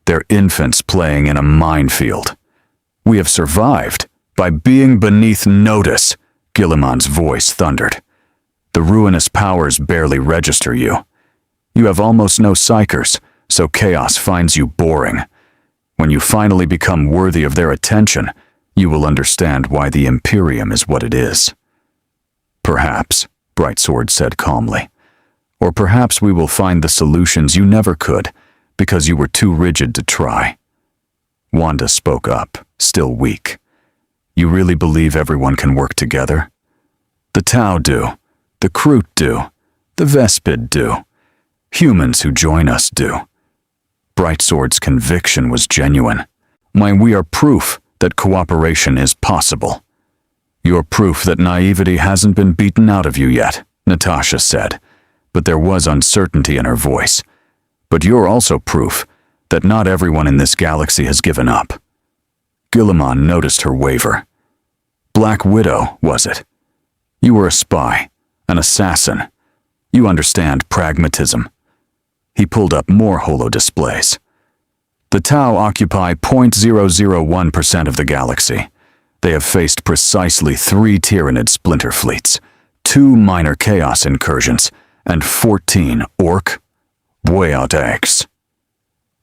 They're infants playing in a minefield. We have survived by being beneath notice, Guilliman's voice thundered. The ruinous powers barely register you. You have almost no psychers, so chaos finds you boring. When you finally become worthy of their attention, you will understand why the Imperium is what it is. Perhaps, Bright Sword said calmly. Or perhaps we will find the solutions you never could, because you were too rigid to try. Wanda spoke up, still weak. You really believe everyone can work together? The Tau do. The Kroot do. The Vespid do. Humans who join us do. Bright Sword's conviction was genuine. We are proof that cooperation is possible. You're proof that naivety hasn't been beaten out of you yet, Natasha said, but there was uncertainty in her voice. But you're also proof that not everyone in this galaxy has given up. Guilliman noticed her waver. Black Widow, was it? You were a spy, an assassin. You understand pragmatism. He pulled up more holo displays. The Tau occupy 0.001% of the galaxy. They have faced precisely 3 Tyranid splinter fleets, 2 minor chaos incursions, and 14 orc voyautags.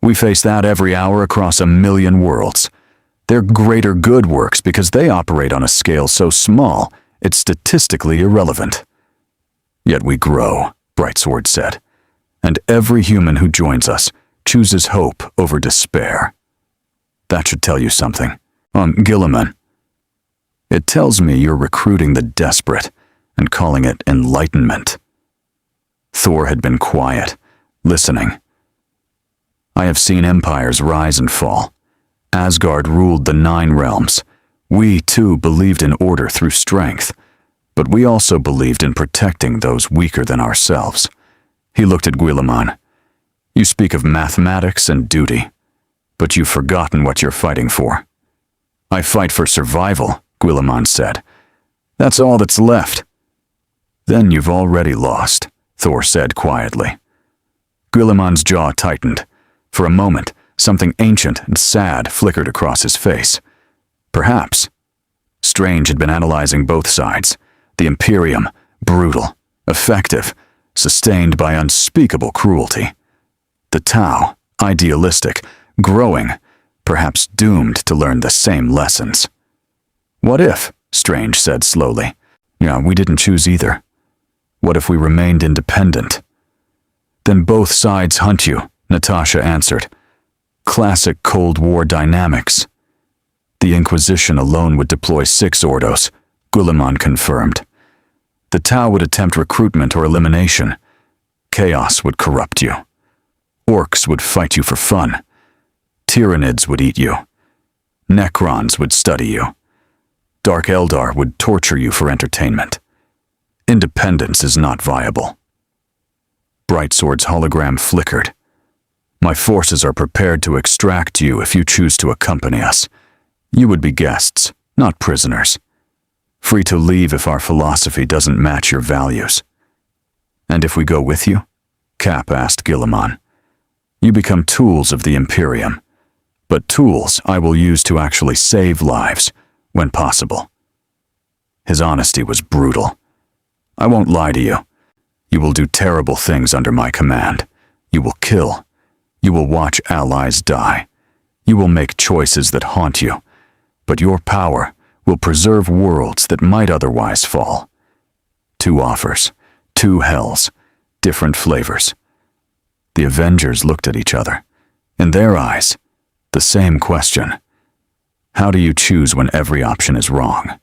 We face that every hour across 1 million worlds. Their greater good works because they operate on a scale so small, it's statistically irrelevant. Yet we grow, Bright Sword said, and every human who joins us chooses hope over despair. That should tell you something. Guilliman. It tells me you're recruiting the desperate and calling it enlightenment. Thor had been quiet, listening. I have seen empires rise and fall. Asgard ruled the 9 realms. We, too, believed in order through strength, but we also believed in protecting those weaker than ourselves. He looked at Guilliman. You speak of mathematics and duty, but you've forgotten what you're fighting for. I fight for survival, Guilliman said. That's all that's left. Then you've already lost, Thor said quietly. Guilliman's jaw tightened. For a moment, something ancient and sad flickered across his face. Perhaps. Strange had been analyzing both sides. The Imperium, brutal, effective, sustained by unspeakable cruelty. The Tau, idealistic, growing, perhaps doomed to learn the same lessons. What if, Strange said slowly. Yeah, we didn't choose either. What if we remained independent? Then both sides hunt you, Natasha answered. Classic Cold War dynamics. The Inquisition alone would deploy 6 Ordos, Guilliman confirmed. The Tau would attempt recruitment or elimination. Chaos would corrupt you. Orcs would fight you for fun. Tyranids would eat you. Necrons would study you. Dark Eldar would torture you for entertainment. Independence is not viable. Brightsword's hologram flickered. My forces are prepared to extract you if you choose to accompany us. You would be guests, not prisoners. Free to leave if our philosophy doesn't match your values. And if we go with you? Cap asked Guilliman. You become tools of the Imperium, but tools I will use to actually save lives, when possible. His honesty was brutal. I won't lie to you. You will do terrible things under my command. You will kill. You will watch allies die. You will make choices that haunt you. But your power will preserve worlds that might otherwise fall. 2 offers, 2 hells, different flavors. The Avengers looked at each other. In their eyes, the same question. How do you choose when every option is wrong?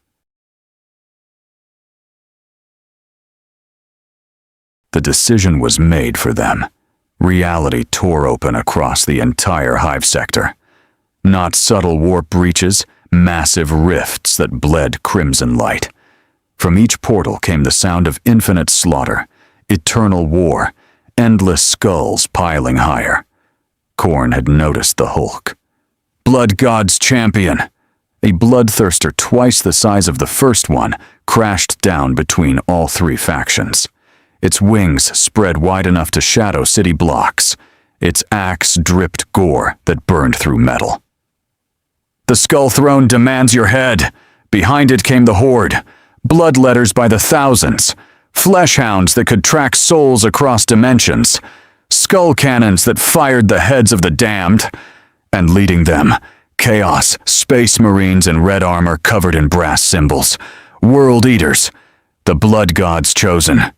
The decision was made for them. Reality tore open across the entire Hive sector. Not subtle warp breaches, massive rifts that bled crimson light. From each portal came the sound of infinite slaughter, eternal war, endless skulls piling higher. Khorne had noticed the Hulk. Blood God's champion! A bloodthirster twice the size of the first one crashed down between all 3 factions. Its wings spread wide enough to shadow city blocks. Its axe dripped gore that burned through metal. The Skull Throne demands your head. Behind it came the Horde. Bloodletters by the thousands. Flesh hounds that could track souls across dimensions. Skull cannons that fired the heads of the damned. And leading them, Chaos, Space Marines in red armor covered in brass symbols. World Eaters, the Blood God's chosen.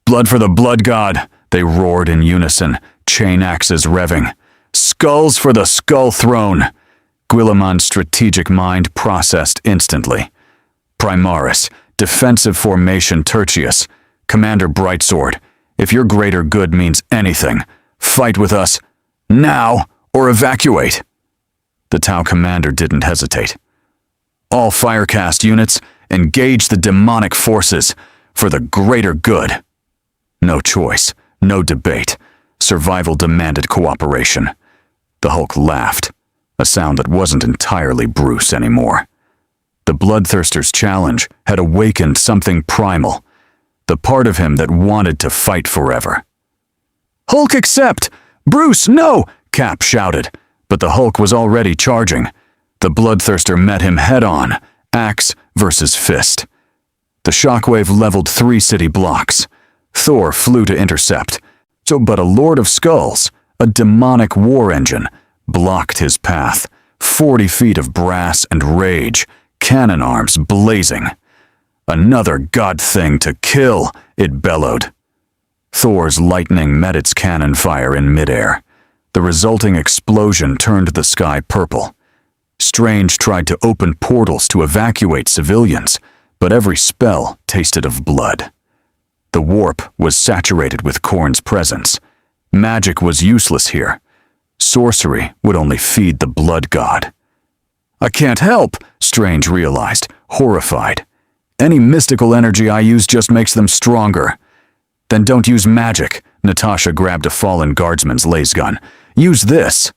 Blood for the Blood God, they roared in unison, chain axes revving. Skulls for the Skull Throne. Guilliman's strategic mind processed instantly. Primaris, defensive formation Tertius. Commander Brightsword, if your greater good means anything, fight with us, now, or evacuate. The Tau commander didn't hesitate. All Firecast units, engage the demonic forces, for the greater good. No choice, no debate. Survival demanded cooperation. The Hulk laughed, a sound that wasn't entirely Bruce anymore. The Bloodthirster's challenge had awakened something primal, the part of him that wanted to fight forever. Hulk accept! Bruce, no! Cap shouted, but the Hulk was already charging. The Bloodthirster met him head-on, axe versus fist. The shockwave leveled 3 city blocks. Thor flew to intercept, but a Lord of Skulls, a demonic war engine, blocked his path. 40 feet of brass and rage, cannon arms blazing. Another god thing to kill, it bellowed. Thor's lightning met its cannon fire in midair. The resulting explosion turned the sky purple. Strange tried to open portals to evacuate civilians, but every spell tasted of blood. The warp was saturated with Khorne's presence. Magic was useless here. Sorcery would only feed the blood god. I can't help, Strange realized, horrified. Any mystical energy I use just makes them stronger. Then don't use magic. Natasha grabbed a fallen guardsman's laser gun. Use this.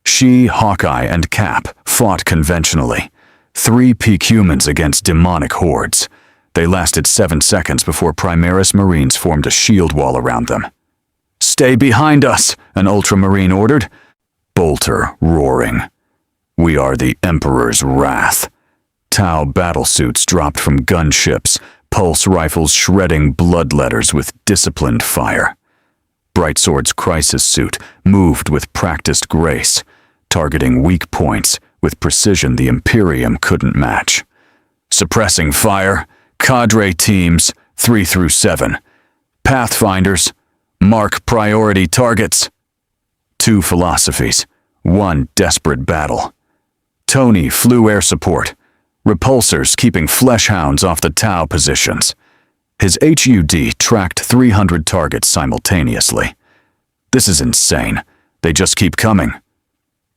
She, Hawkeye, and Cap fought conventionally. 3 peak humans against demonic hordes. They lasted 7 seconds before Primaris Marines formed a shield wall around them. Stay behind us, an Ultramarine ordered. Bolter roaring. We are the Emperor's wrath. Tau battlesuits dropped from gunships, pulse rifles shredding bloodletters with disciplined fire. Brightsword's crisis suit moved with practiced grace, targeting weak points with precision the Imperium couldn't match. Suppressing fire, cadre teams 3 through 7, pathfinders. Mark priority targets. 2 philosophies. 1 desperate battle. Tony flew air support. Repulsors keeping flesh hounds off the Tau positions. His HUD tracked 300 targets simultaneously. This is insane. They just keep coming.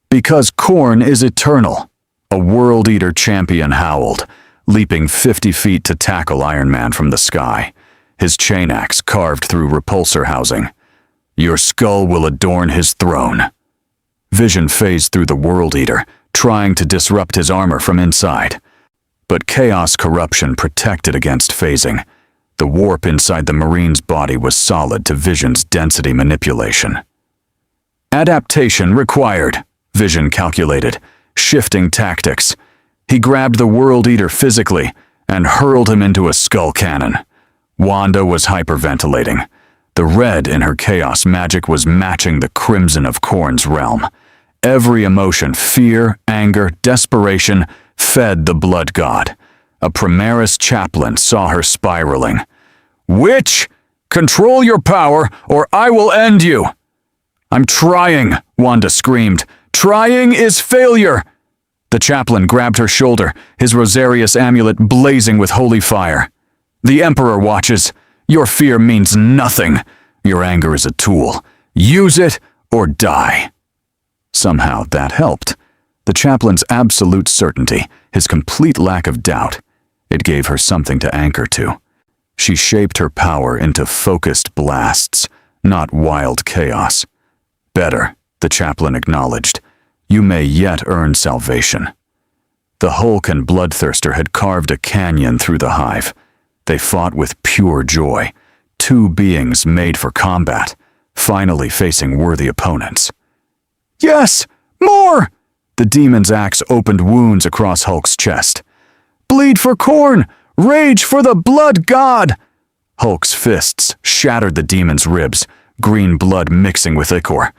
Because Khorne is eternal. A World Eater champion howled, leaping 50 feet to tackle Iron Man from the sky, his chain axe carved through repulsor housing. Your skull will adorn his throne. Vision phased through the World Eater, trying to disrupt his armor from inside. But chaos corruption protected against phasing. The warp inside the Marine's body was solid to Vision's density manipulation. Adaptation required, Vision calculated, shifting tactics. He grabbed the World Eater physically and hurled him into a skull cannon. Wanda was hyperventilating. The red in her chaos magic was matching the crimson of Khorne's realm. Every emotion, fear, anger, desperation, fed the blood god. A Primaris chaplain saw her spiraling. Witch! Control your power, or I will end you! I'm trying, Wanda screamed. Trying is failure! The chaplain grabbed her shoulder, his Rosarius amulet blazing with holy fire. The Emperor watches. Your fear means nothing. Your anger is a tool. Use it or die. Somehow that helped. The chaplain's absolute certainty, his complete lack of doubt. It gave her something to anchor to. She shaped her power into focused blasts, not wild chaos. Better, the chaplain acknowledged. You may yet earn salvation. The Hulk and Bloodthirster had carved a canyon through the hive. They fought with pure joy, 2 beings made for combat, finally facing worthy opponents. Yes! More! The demon's axe opened wounds across Hulk's chest. Bleed for Khorne! Rage for the blood god! Hulk's fists shattered the demon's ribs, green blood mixing with ichor.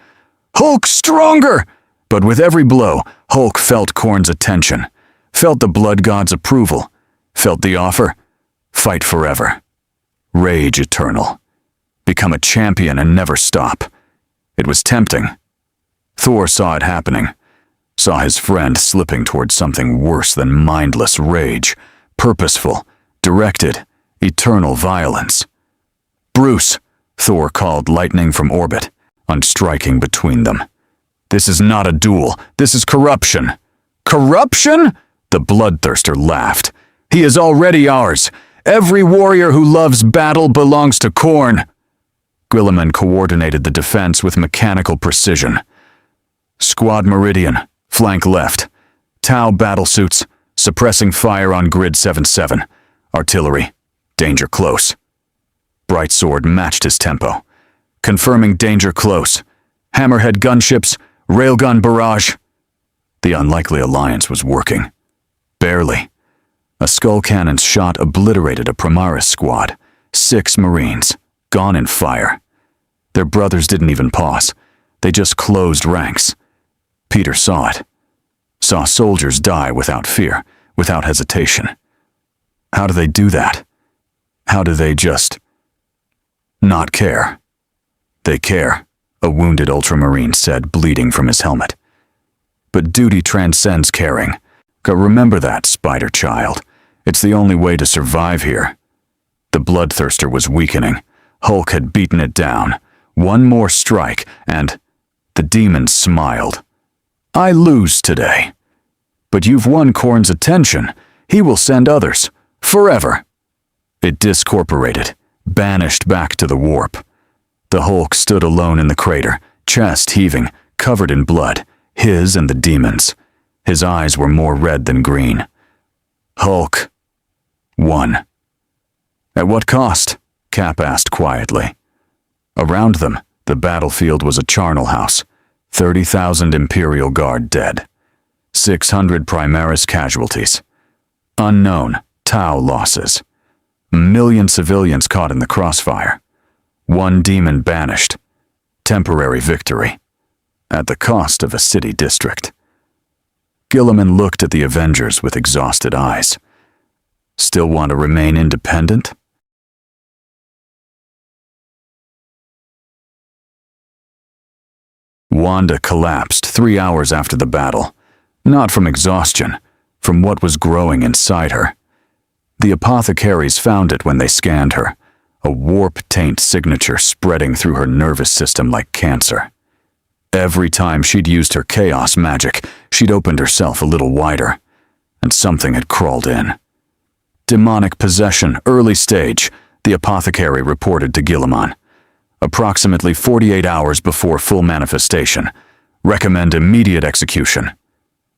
Hulk stronger! But with every blow, Hulk felt Khorne's attention, felt the blood god's approval, felt the offer. Fight forever. Rage eternal. Become a champion and never stop. It was tempting. Thor saw it happening, saw his friend slipping towards something worse than mindless rage, purposeful, directed, eternal violence. Bruce, Thor called lightning from orbit, unstriking between them. This is not a duel, this is corruption. Corruption? The Bloodthirster laughed. He is already ours. Every warrior who loves battle belongs to Khorne. Guilliman coordinated the defense with mechanical precision. Squad Meridian, flank left. Tau battlesuits, suppressing fire on grid 7-7. Artillery, danger close. Brightsword matched his tempo. Confirming danger close. Hammerhead gunships, railgun barrage. The unlikely alliance was working. Barely. A skull cannon's shot obliterated a Primaris squad. 6 Marines, gone in fire. Their brothers didn't even pause. They just closed ranks. Peter saw it. Saw soldiers die without fear, without hesitation. How do they do that? How do they just not care? They care, a wounded Ultramarine said, bleeding from his helmet. But duty transcends caring. Remember that, Spider Child. It's the only way to survive here. The Bloodthirster was weakening. Hulk had beaten it down. One more strike, and the demon smiled. I lose today. But you've won Khorne's attention. He will send others. Forever. It discorporated, banished back to the warp. The Hulk stood alone in the crater, chest heaving, covered in blood, his and the demon's. His eyes were more red than green. Hulk won. At what cost? Cap asked quietly. Around them, the battlefield was a charnel house. 30,000 Imperial Guard dead. 600 Primaris casualties. Unknown Tau losses. A million civilians caught in the crossfire. 1 demon banished. Temporary victory. At the cost of a city district. Guilliman looked at the Avengers with exhausted eyes. Still want to remain independent? Wanda collapsed 3 hours after the battle, not from exhaustion, from what was growing inside her. The apothecaries found it when they scanned her, a warp taint signature spreading through her nervous system like cancer. Every time she'd used her chaos magic, she'd opened herself a little wider, and something had crawled in. Demonic possession, early stage, the apothecary reported to Guilliman. Approximately 48 hours before full manifestation. Recommend immediate execution.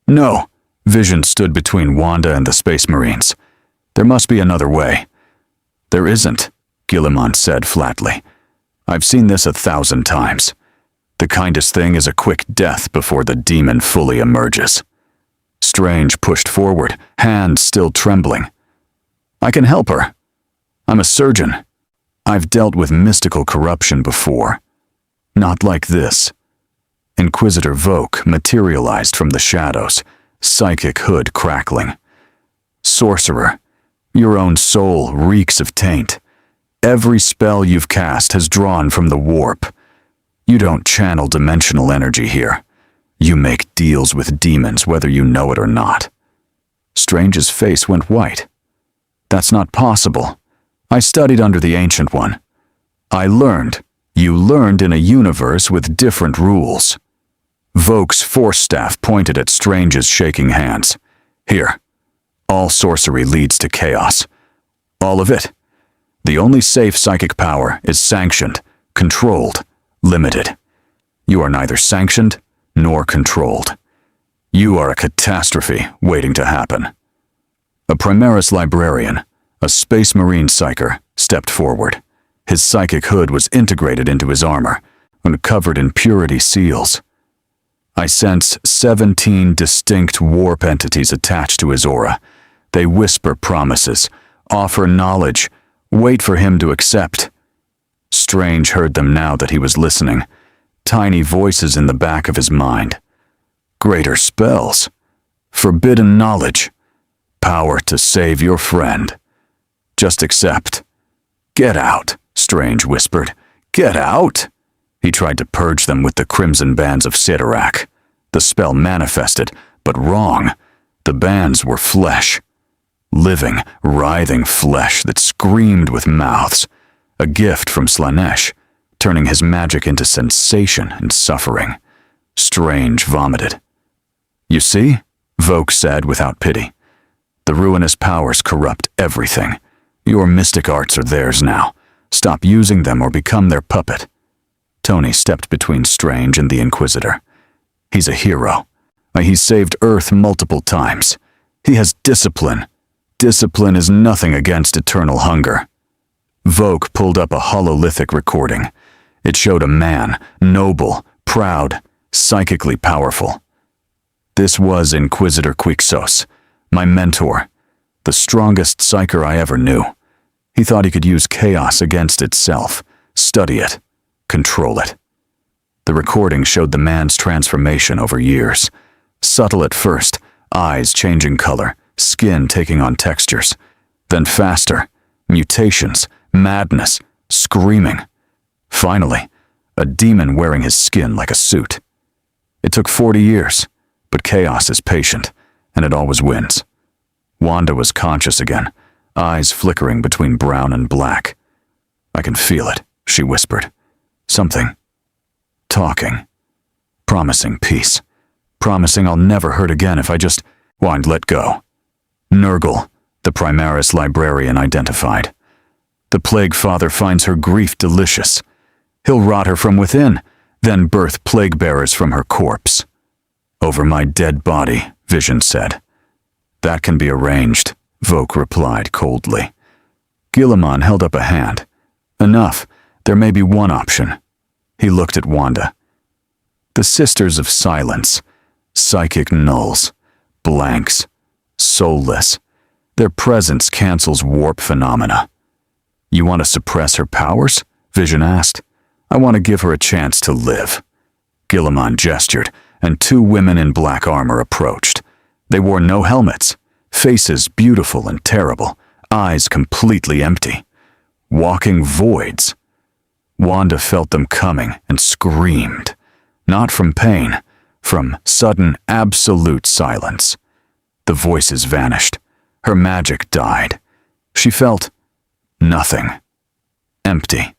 No, Vision stood between Wanda and the Space Marines. There must be another way. There isn't, Guilliman said flatly. I've seen this 1,000 times. The kindest thing is a quick death before the demon fully emerges. Strange pushed forward, hands still trembling. I can help her. I'm a surgeon. I've dealt with mystical corruption before. Not like this. Inquisitor Voke materialized from the shadows, psychic hood crackling. Sorcerer, your own soul reeks of taint. Every spell you've cast has drawn from the warp. You don't channel dimensional energy here. You make deals with demons whether you know it or not. Strange's face went white. That's not possible. I studied under the Ancient One. I learned. You learned in a universe with different rules. Voke's force staff pointed at Strange's shaking hands. Here. All sorcery leads to chaos. All of it. The only safe psychic power is sanctioned, controlled, limited. You are neither sanctioned nor controlled. You are a catastrophe waiting to happen. A Primis librarian, a Space Marine psyker, stepped forward. His psychic hood was integrated into his armor and covered in purity seals. I sense 17 distinct warp entities attached to his aura. They whisper promises, offer knowledge, wait for him to accept. Strange heard them now that he was listening. Tiny voices in the back of his mind. Greater spells. Forbidden knowledge. Power to save your friend. Just accept. Get out, Strange whispered. Get out! He tried to purge them with the crimson bands of Sidorak. The spell manifested, but wrong. The bands were flesh. Living, writhing flesh that screamed with mouths. A gift from Slanesh, turning his magic into sensation and suffering. Strange vomited. You see? Voke said without pity. The ruinous powers corrupt everything. Your mystic arts are theirs now. Stop using them or become their puppet. Tony stepped between Strange and the Inquisitor. He's a hero. He's saved Earth multiple times. He has discipline. Discipline is nothing against eternal hunger. Voke pulled up a hololithic recording. It showed a man, noble, proud, psychically powerful. This was Inquisitor Quixos, my mentor, the strongest psyker I ever knew. He thought he could use chaos against itself, study it, control it. The recording showed the man's transformation over years. Subtle at first, eyes changing color, skin taking on textures. Then faster, mutations, madness, screaming. Finally, a demon wearing his skin like a suit. It took 40 years, but chaos is patient, and it always wins. Wanda was conscious again, eyes flickering between brown and black. I can feel it, she whispered. Something. Talking. Promising peace. Promising I'll never hurt again if I just let go. Nurgle, the Primis librarian identified. The Plague Father finds her grief delicious. He'll rot her from within, then birth plague bearers from her corpse. Over my dead body, Vision said. That can be arranged, Voke replied coldly. Guilliman held up a hand. Enough, there may be one option. He looked at Wanda. The Sisters of Silence, psychic nulls, blanks, soulless. Their presence cancels warp phenomena. You want to suppress her powers? Vision asked. I want to give her a chance to live. Guilliman gestured, and 2 women in black armor approached. They wore no helmets, faces beautiful and terrible, eyes completely empty. Walking voids. Wanda felt them coming and screamed. Not from pain, from sudden, absolute silence. The voices vanished. Her magic died. She felt nothing. Empty.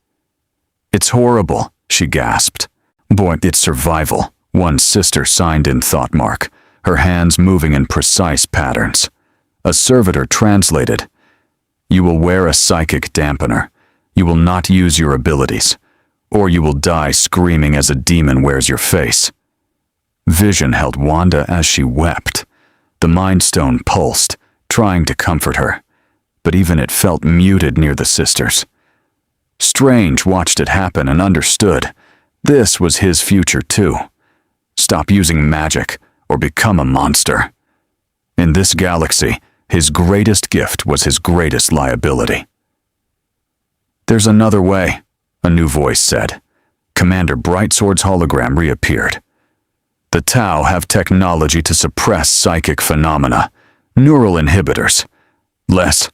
"It's horrible," she gasped. "Boy, it's survival," one sister signed in thought mark, her hands moving in precise patterns. A servitor translated, "You will wear a psychic dampener. You will not use your abilities, or you will die screaming as a demon wears your face." Vision held Wanda as she wept. The Mind Stone pulsed, trying to comfort her, but even it felt muted near the sisters. Strange watched it happen and understood. This was his future too. Stop using magic or become a monster. In this galaxy, his greatest gift was his greatest liability. "There's another way," a new voice said. Commander Brightsword's hologram reappeared. "The Tau have technology to suppress psychic phenomena, neural inhibitors. Less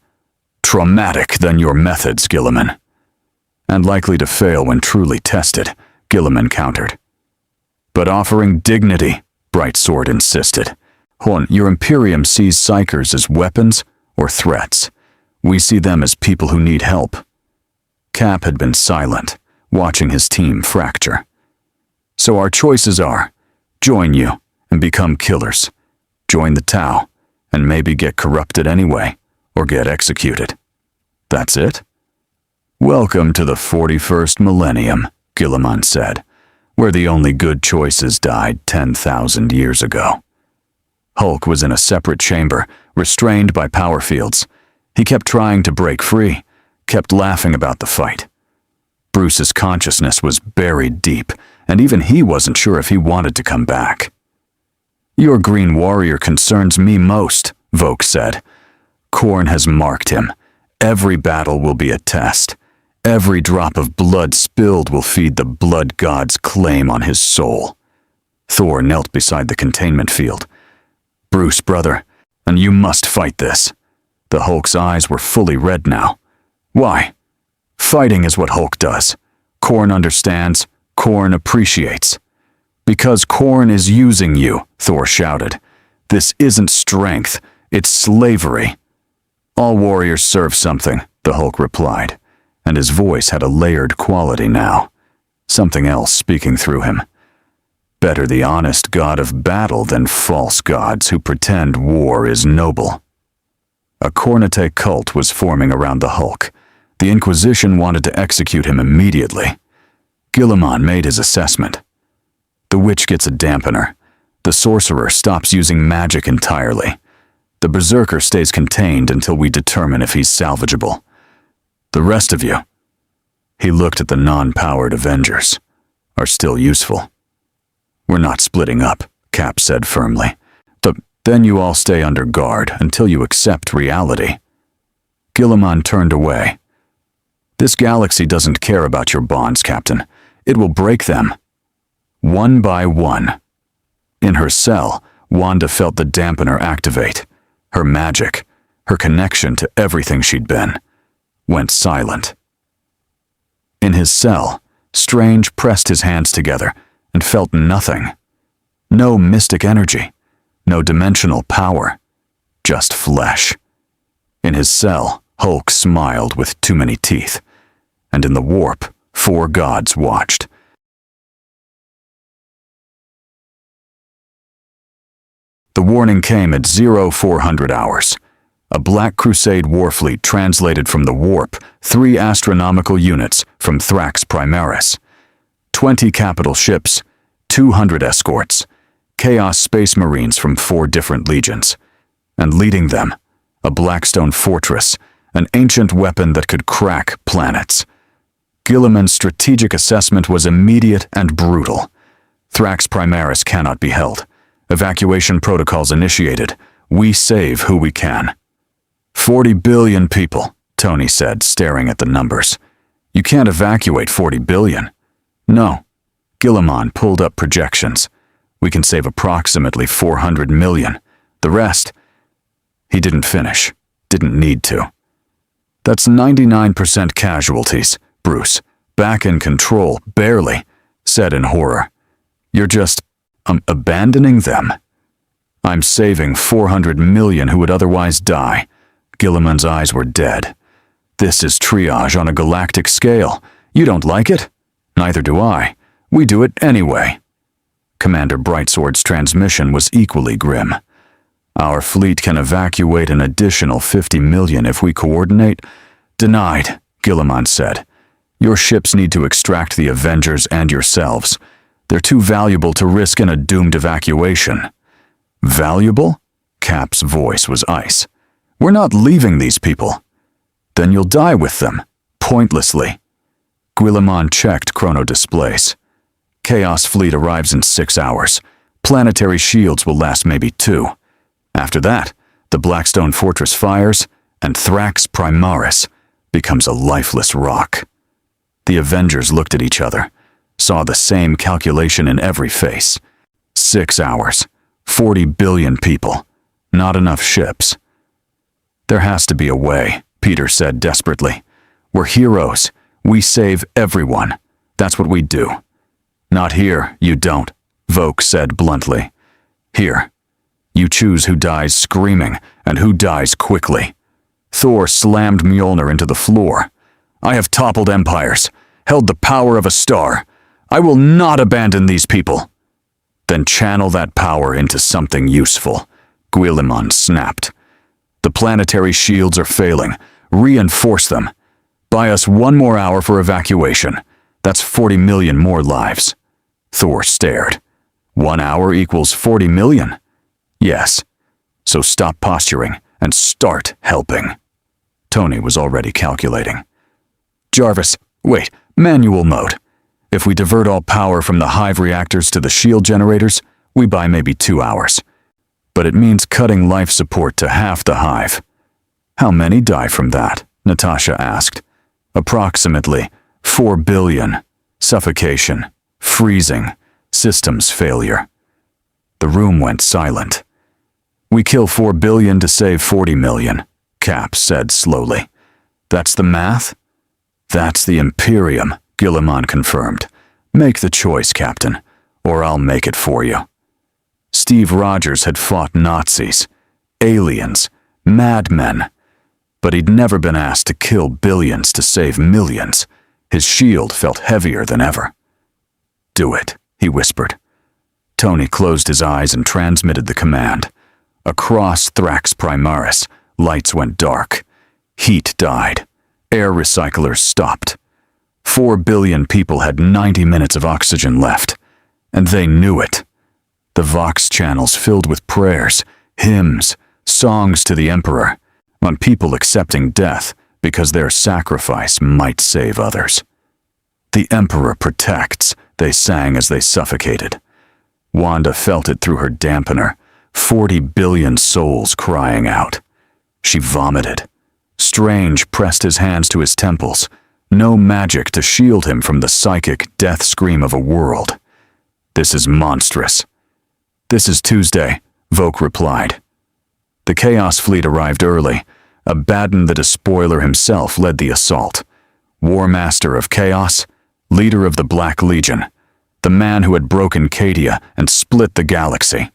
traumatic than your methods, Guilliman. And likely to fail when truly tested," Guilliman countered. "But offering dignity," Brightsword insisted. "Your Imperium sees psychers as weapons or threats. We see them as people who need help." Cap had been silent, watching his team fracture. "So our choices are, join you and become killers. Join the Tau and maybe get corrupted anyway, or get executed. That's it?" "Welcome to the 41st millennium," Guilliman said, "where the only good choices died 10,000 years ago." Hulk was in a separate chamber, restrained by power fields. He kept trying to break free, kept laughing about the fight. Bruce's consciousness was buried deep, and even he wasn't sure if he wanted to come back. "Your Green Warrior concerns me most," Voke said. "Khorne has marked him. Every battle will be a test. Every drop of blood spilled will feed the blood god's claim on his soul." Thor knelt beside the containment field. "Bruce, brother, and you must fight this." The Hulk's eyes were fully red now. "Why? Fighting is what Hulk does. Khorne understands. Khorne appreciates." "Because Khorne is using you," Thor shouted. "This isn't strength, it's slavery." "All warriors serve something," the Hulk replied, and his voice had a layered quality now. Something else speaking through him. "Better the honest god of battle than false gods who pretend war is noble." A Khornate cult was forming around the Hulk. The Inquisition wanted to execute him immediately. Guilliman made his assessment. The witch gets a dampener. The sorcerer stops using magic entirely. The berserker stays contained until we determine if he's salvageable. The rest of you, he looked at the non-powered Avengers, are still useful. "We're not splitting up," Cap said firmly. "Then you all stay under guard until you accept reality." Guilliman turned away. "This galaxy doesn't care about your bonds, Captain. It will break them. One by one." In her cell, Wanda felt the dampener activate. Her magic, her connection to everything she'd been, went silent. In his cell, Strange pressed his hands together and felt nothing. No mystic energy, no dimensional power, just flesh. In his cell, Hulk smiled with too many teeth, and in the warp, 4 gods watched. The warning came at 0400 hours. A Black Crusade warfleet translated from the warp 3 astronomical units from Thrax Primaris, 20 capital ships, 200 escorts, Chaos Space Marines from 4 different legions, and leading them, a Blackstone fortress, an ancient weapon that could crack planets. Guilliman's strategic assessment was immediate and brutal. Thrax Primaris cannot be held. Evacuation protocols initiated. We save who we can. 40 billion people, Tony said, staring at the numbers. You can't evacuate 40 billion. No. Guilliman pulled up projections. We can save approximately 400 million. The rest, he didn't finish. Didn't need to. That's 99% casualties, Bruce. Back in control, barely, said in horror. You're just, abandoning them. I'm saving 400 million who would otherwise die. Guilliman's eyes were dead. This is triage on a galactic scale. You don't like it? Neither do I. We do it anyway. Commander Brightsword's transmission was equally grim. Our fleet can evacuate an additional 50 million if we coordinate. Denied, Guilliman said. Your ships need to extract the Avengers and yourselves. They're too valuable to risk in a doomed evacuation. Valuable? Cap's voice was ice. We're not leaving these people. Then you'll die with them, pointlessly. Guilliman checked chrono displays. Chaos fleet arrives in 6 hours. Planetary shields will last maybe 2. After that, the Blackstone Fortress fires, and Thrax Primaris becomes a lifeless rock. The Avengers looked at each other, saw the same calculation in every face. 6 hours, 40 billion people, not enough ships. There has to be a way, Peter said desperately. We're heroes. We save everyone. That's what we do. Not here, you don't, Voke said bluntly. Here. You choose who dies screaming and who dies quickly. Thor slammed Mjolnir into the floor. I have toppled empires, held the power of a star. I will not abandon these people. Then channel that power into something useful, Guilliman snapped. The planetary shields are failing. Reinforce them. Buy us 1 more hour for evacuation. That's 40 million more lives. Thor stared. 1 hour equals 40 million? Yes. So stop posturing and start helping. Tony was already calculating. Jarvis, wait, manual mode. If we divert all power from the hive reactors to the shield generators, we buy maybe 2 hours. But it means cutting life support to half the hive. How many die from that? Natasha asked. Approximately 4 billion. Suffocation, freezing, systems failure. The room went silent. We kill 4 billion to save 40 million, Cap said slowly. That's the math? That's the Imperium, Guilliman confirmed. Make the choice, Captain, or I'll make it for you. Steve Rogers had fought Nazis, aliens, madmen, but he'd never been asked to kill billions to save millions. His shield felt heavier than ever. Do it, he whispered. Tony closed his eyes and transmitted the command. Across Thrax Primaris, lights went dark. Heat died. Air recyclers stopped. 4 billion people had 90 minutes of oxygen left, and they knew it. The Vox channels filled with prayers, hymns, songs to the Emperor, on people accepting death because their sacrifice might save others. The Emperor protects, they sang as they suffocated. Wanda felt it through her dampener, 40 billion souls crying out. She vomited. Strange pressed his hands to his temples. No magic to shield him from the psychic death scream of a world. This is monstrous. This is Tuesday, Voke replied. The Chaos Fleet arrived early. Abaddon the Despoiler himself led the assault. War Master of Chaos, leader of the Black Legion, the man who had broken Cadia and split the galaxy.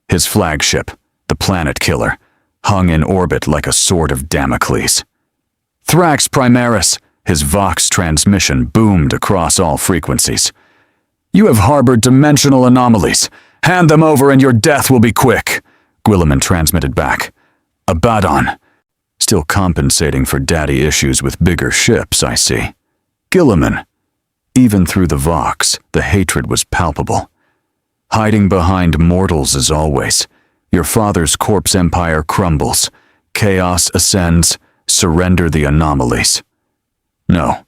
His flagship, the Planet Killer, hung in orbit like a sword of Damocles. Thrax Primaris, his Vox transmission boomed across all frequencies. You have harbored dimensional anomalies. Hand them over and your death will be quick, Guilliman transmitted back. Abaddon. Still compensating for daddy issues with bigger ships, I see. Guilliman. Even through the Vox, the hatred was palpable. Hiding behind mortals as always. Your father's corpse empire crumbles. Chaos ascends. Surrender the anomalies. No.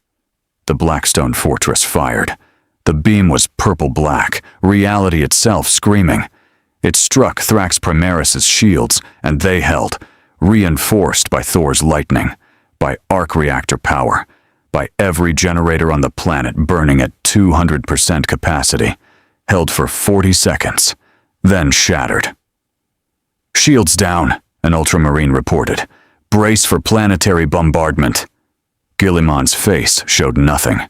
The Blackstone Fortress fired. The beam was purple-black, reality itself screaming. It struck Thrax Primaris' shields, and they held, reinforced by Thor's lightning, by arc reactor power, by every generator on the planet burning at 200% capacity, held for 40 seconds, then shattered. Shields down, an ultramarine reported. Brace for planetary bombardment. Guilliman's face showed nothing.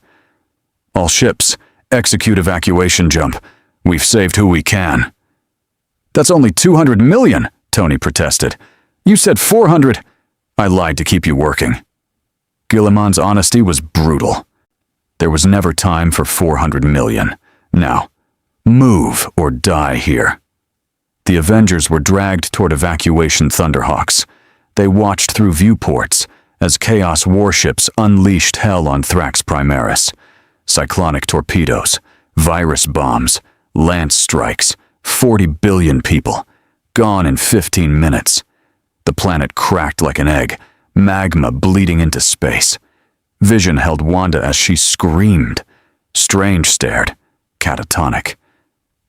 All ships, execute evacuation jump. We've saved who we can." "That's only 200 million, Tony protested. "You said 400. "I lied to keep you working." Guilliman's honesty was brutal. There was never time for 400 million. Now, move or die here. The Avengers were dragged toward evacuation Thunderhawks. They watched through viewports as Chaos warships unleashed hell on Thrax Primaris. Cyclonic torpedoes, virus bombs, lance strikes, 40 billion people, gone in 15 minutes. The planet cracked like an egg, magma bleeding into space. Vision held Wanda as she screamed. Strange stared, catatonic.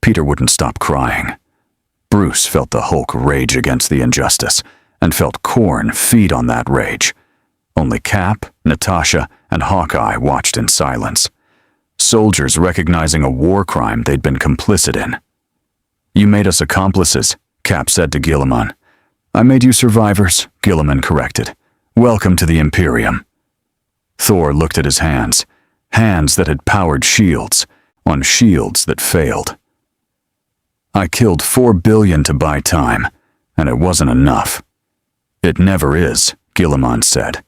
Peter wouldn't stop crying. Bruce felt the Hulk rage against the injustice, and felt Korn feed on that rage. Only Cap, Natasha, and Hawkeye watched in silence. Soldiers recognizing a war crime they'd been complicit in. "You made us accomplices," Cap said to Guilliman. "I made you survivors," Guilliman corrected. "Welcome to the Imperium." Thor looked at his hands that had powered shields, on shields that failed. "I killed 4 billion to buy time, and it wasn't enough." "It never is," Guilliman said,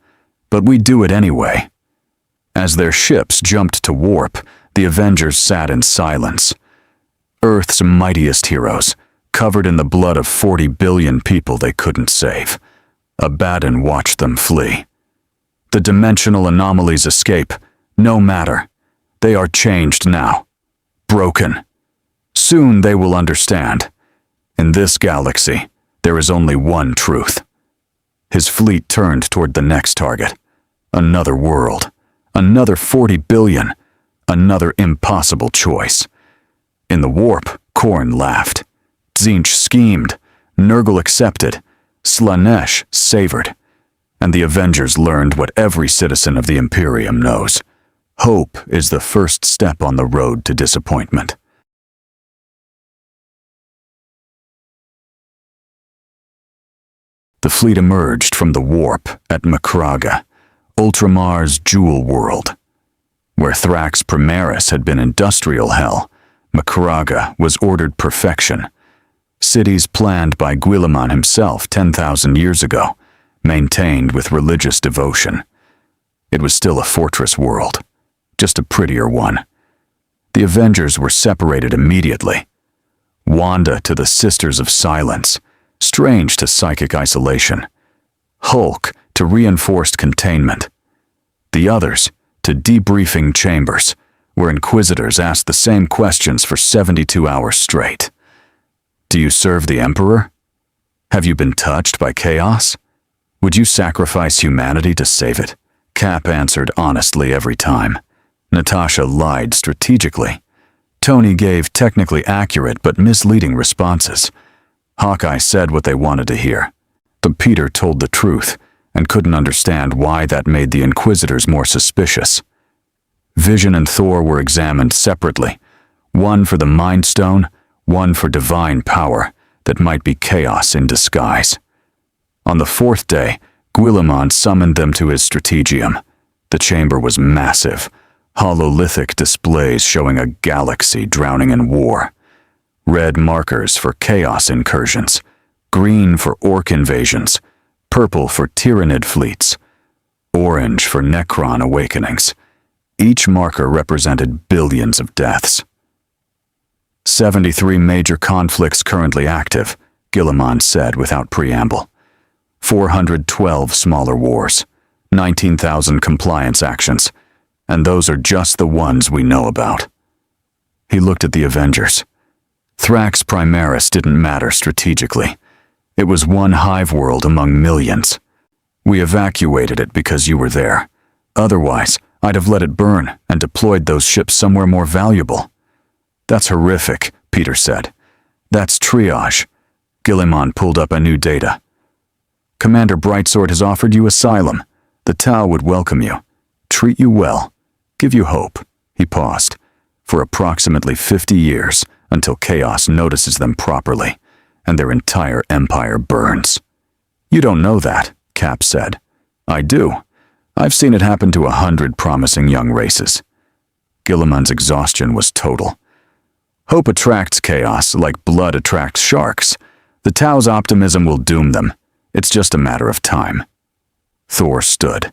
"but we do it anyway." As their ships jumped to warp, the Avengers sat in silence. Earth's mightiest heroes, covered in the blood of 40 billion people they couldn't save. Abaddon watched them flee. The dimensional anomalies escape, no matter. They are changed now. Broken. Soon they will understand. In this galaxy, there is only one truth. His fleet turned toward the next target. Another world. Another 40 billion. Another impossible choice. In the warp, Korn laughed. Tzeentch schemed. Nurgle accepted. Slanesh savored. And the Avengers learned what every citizen of the Imperium knows. Hope is the first step on the road to disappointment. The fleet emerged from the warp at Macraga, Ultramar's jewel world. Where Thrax Primaris had been industrial hell, Macraga was ordered perfection. Cities planned by Guilliman himself 10,000 years ago, maintained with religious devotion. It was still a fortress world, just a prettier one. The Avengers were separated immediately. Wanda to the Sisters of Silence, Strange to psychic isolation. Hulk to reinforced containment. The others to debriefing chambers, where Inquisitors asked the same questions for 72 hours straight. Do you serve the Emperor? Have you been touched by chaos? Would you sacrifice humanity to save it? Cap answered honestly every time. Natasha lied strategically. Tony gave technically accurate but misleading responses. Hawkeye said what they wanted to hear. But Peter told the truth, and couldn't understand why that made the Inquisitors more suspicious. Vision and Thor were examined separately, one for the Mind Stone, one for divine power that might be chaos in disguise. On the fourth day, Guilliman summoned them to his strategium. The chamber was massive, hololithic displays showing a galaxy drowning in war. Red markers for chaos incursions, green for orc invasions, purple for Tyranid fleets, orange for Necron awakenings. Each marker represented billions of deaths. 73 major conflicts currently active, Guilliman said without preamble. 412 smaller wars, 19,000 compliance actions, and those are just the ones we know about. He looked at the Avengers. Thrax Primaris didn't matter strategically. It was one hive world among millions. We evacuated it because you were there. Otherwise, I'd have let it burn and deployed those ships somewhere more valuable. That's horrific, Peter said. That's triage. Guilliman pulled up a new data. Commander Brightsword has offered you asylum. The Tau would welcome you, treat you well, give you hope. He paused. For approximately 50 years, until chaos notices them properly, and their entire empire burns. You don't know that, Cap said. I do. I've seen it happen to 100 promising young races. Guilliman's exhaustion was total. Hope attracts chaos like blood attracts sharks. The Tau's optimism will doom them. It's just a matter of time. Thor stood.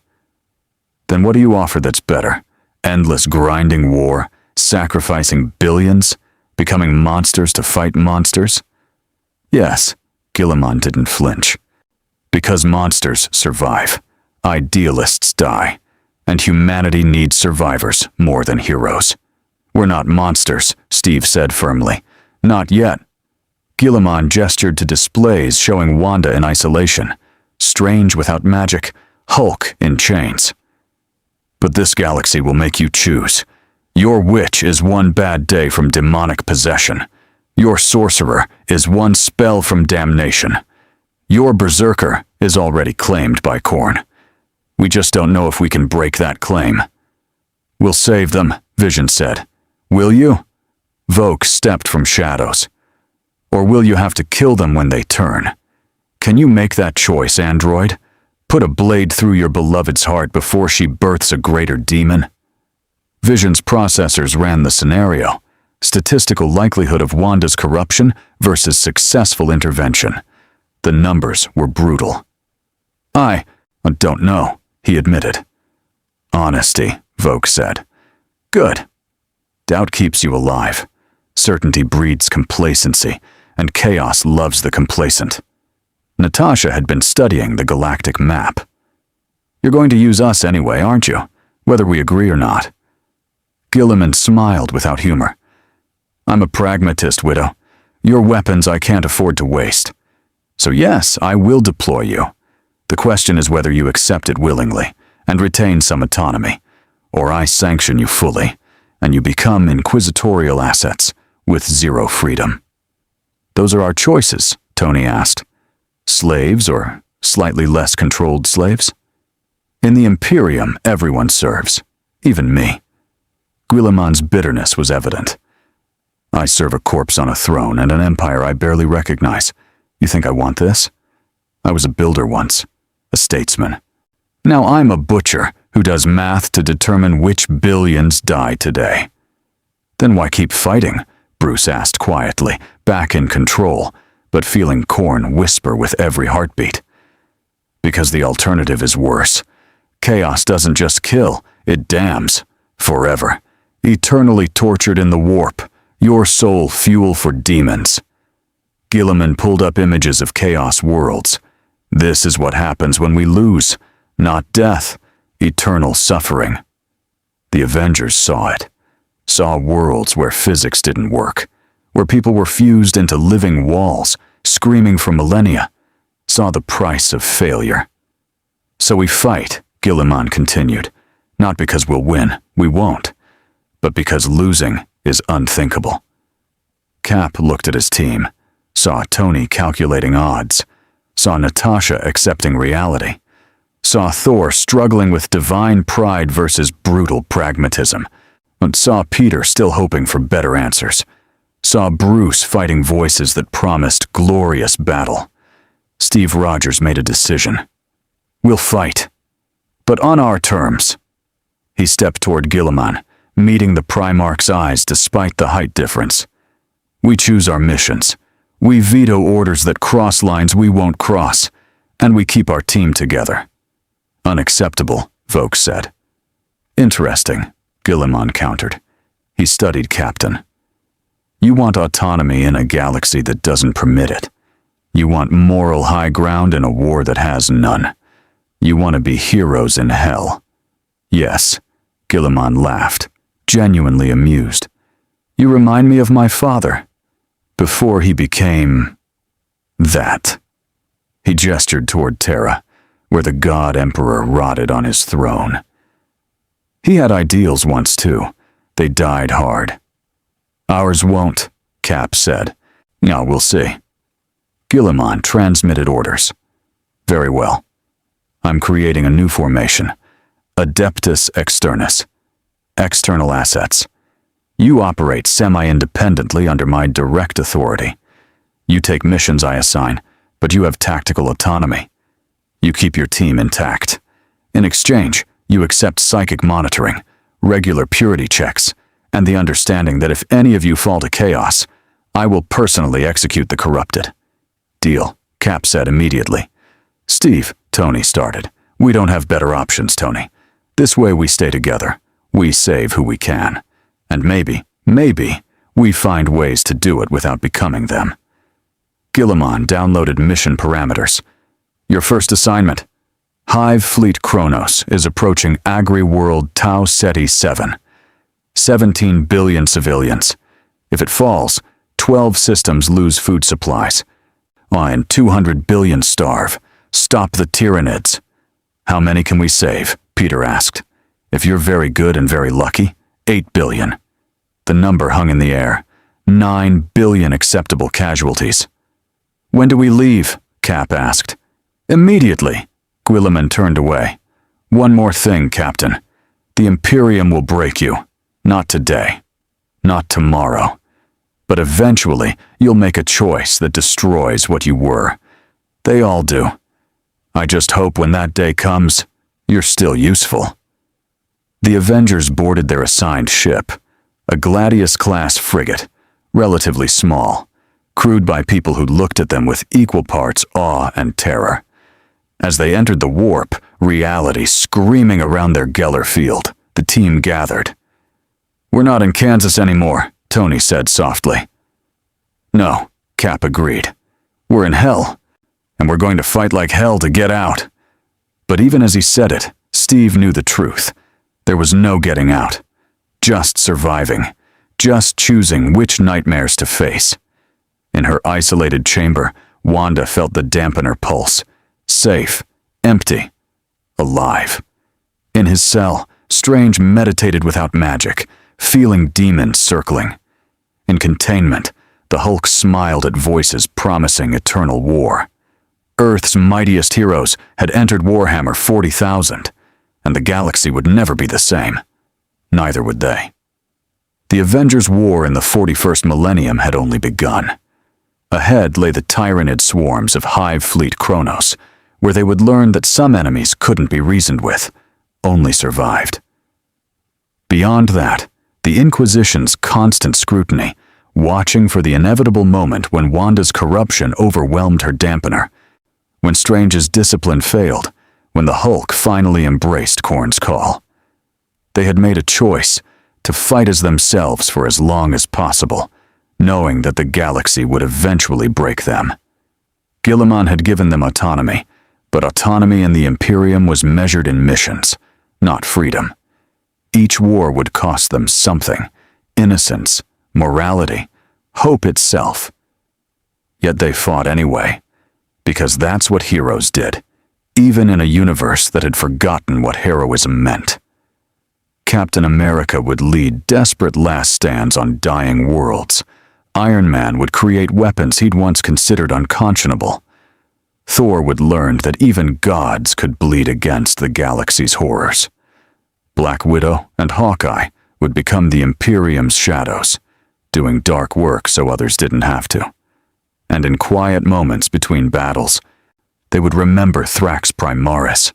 Then what do you offer that's better? Endless grinding war, sacrificing billions, becoming monsters to fight monsters? Yes, Guilliman didn't flinch. Because monsters survive, idealists die, and humanity needs survivors more than heroes. We're not monsters, Steve said firmly. Not yet. Guilliman gestured to displays showing Wanda in isolation, Strange without magic, Hulk in chains. But this galaxy will make you choose. Your witch is one bad day from demonic possession. Your sorcerer is one spell from damnation. Your berserker is already claimed by Khorne. We just don't know if we can break that claim. We'll save them, Vision said. Will you? Vogue stepped from shadows. Or will you have to kill them when they turn? Can you make that choice, android? Put a blade through your beloved's heart before she births a greater demon? Vision's processors ran the scenario. Statistical likelihood of Wanda's corruption versus successful intervention. The numbers were brutal. I don't know, he admitted. Honesty, Vogue said. Good. Doubt keeps you alive. Certainty breeds complacency, and chaos loves the complacent. Natasha had been studying the galactic map. You're going to use us anyway, aren't you? Whether we agree or not. Guilliman smiled without humor. I'm a pragmatist, Widow. Your weapons I can't afford to waste. So yes, I will deploy you. The question is whether you accept it willingly and retain some autonomy, or I sanction you fully, and you become inquisitorial assets with zero freedom. Those are our choices, Tony asked. Slaves or slightly less controlled slaves? In the Imperium, everyone serves, even me. Guilliman's bitterness was evident. I serve a corpse on a throne and an empire I barely recognize. You think I want this? I was a builder once, a statesman. Now I'm a butcher who does math to determine which billions die today. Then why keep fighting? Bruce asked quietly, back in control, but feeling Khorne whisper with every heartbeat. Because the alternative is worse. Chaos doesn't just kill, it damns. Forever. Eternally tortured in the warp. Your soul fuel for demons. Guilliman pulled up images of chaos worlds. This is what happens when we lose. Not death, eternal suffering. The Avengers saw it. Saw worlds where physics didn't work, where people were fused into living walls, screaming for millennia. Saw the price of failure. So we fight, Guilliman continued. Not because we'll win, we won't, but because losing is unthinkable. Cap looked at his team, saw Tony calculating odds, saw Natasha accepting reality, saw Thor struggling with divine pride versus brutal pragmatism, and saw Peter still hoping for better answers, saw Bruce fighting voices that promised glorious battle. Steve Rogers made a decision. We'll fight, but on our terms. He stepped toward Guilliman, meeting the Primarch's eyes despite the height difference. We choose our missions. We veto orders that cross lines we won't cross, and we keep our team together. Unacceptable, Vogue said. Interesting, Guilliman countered. He studied Captain. You want autonomy in a galaxy that doesn't permit it. You want moral high ground in a war that has none. You want to be heroes in hell. Yes, Guilliman laughed, genuinely amused. You remind me of my father. Before he became... that. He gestured toward Terra, where the God Emperor rotted on his throne. He had ideals once too. They died hard. Ours won't, Cap said. Now we'll see. Guilliman transmitted orders. Very well. I'm creating a new formation. Adeptus Externus. External assets. You operate semi-independently under my direct authority. You take missions I assign, but you have tactical autonomy. You keep your team intact. In exchange, you accept psychic monitoring, regular purity checks, and the understanding that if any of you fall to chaos, I will personally execute the corrupted. Deal, Cap said immediately. Steve, Tony started. We don't have better options, Tony. This way we stay together. We save who we can. And maybe, we find ways to do it without becoming them. Guilliman downloaded mission parameters. Your first assignment. Hive Fleet Kronos is approaching Agri-World Tau Ceti 7. 17 billion civilians. If it falls, 12 systems lose food supplies. And 200 billion starve. Stop the Tyranids. How many can we save? Peter asked. If you're very good and very lucky, 8 billion. The number hung in the air. 9 billion acceptable casualties. When do we leave? Cap asked. Immediately. Guilliman turned away. One more thing, Captain. The Imperium will break you. Not today. Not tomorrow. But eventually, you'll make a choice that destroys what you were. They all do. I just hope when that day comes, you're still useful. The Avengers boarded their assigned ship, a Gladius-class frigate, relatively small, crewed by people who looked at them with equal parts awe and terror. As they entered the warp, reality screaming around their Geller field, the team gathered. We're not in Kansas anymore, Tony said softly. No, Cap agreed. We're in hell, and we're going to fight like hell to get out. But even as he said it, Steve knew the truth. There was no getting out. Just surviving. Just choosing which nightmares to face. In her isolated chamber, Wanda felt the dampener pulse. Safe. Empty. Alive. In his cell, Strange meditated without magic, feeling demons circling. In containment, the Hulk smiled at voices promising eternal war. Earth's mightiest heroes had entered Warhammer 40,000, and the galaxy would never be the same. Neither would they. The Avengers' war in the 41st millennium had only begun. Ahead lay the Tyranid swarms of Hive Fleet Kronos, where they would learn that some enemies couldn't be reasoned with, only survived. Beyond that, the Inquisition's constant scrutiny, watching for the inevitable moment when Wanda's corruption overwhelmed her dampener, when Strange's discipline failed, when the Hulk finally embraced Korn's call. They had made a choice to fight as themselves for as long as possible, knowing that the galaxy would eventually break them. Guilliman had given them autonomy, but autonomy in the Imperium was measured in missions, not freedom. Each war would cost them something: innocence, morality, hope itself. Yet they fought anyway, because that's what heroes did, even in a universe that had forgotten what heroism meant. Captain America would lead desperate last stands on dying worlds. Iron Man would create weapons he'd once considered unconscionable. Thor would learn that even gods could bleed against the galaxy's horrors. Black Widow and Hawkeye would become the Imperium's shadows, doing dark work so others didn't have to. And in quiet moments between battles, they would remember Thrax Primaris,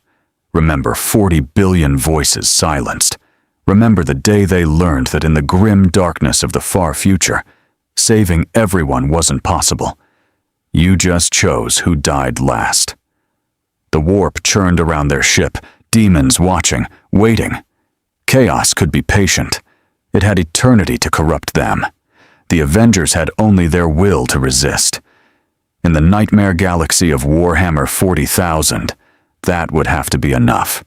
remember 40 billion voices silenced, remember the day they learned that in the grim darkness of the far future, saving everyone wasn't possible. You just chose who died last. The warp churned around their ship, demons watching, waiting. Chaos could be patient. It had eternity to corrupt them. The Avengers had only their will to resist. In the nightmare galaxy of Warhammer 40,000, that would have to be enough.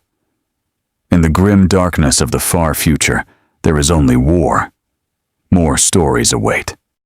In the grim darkness of the far future, there is only war. More stories await.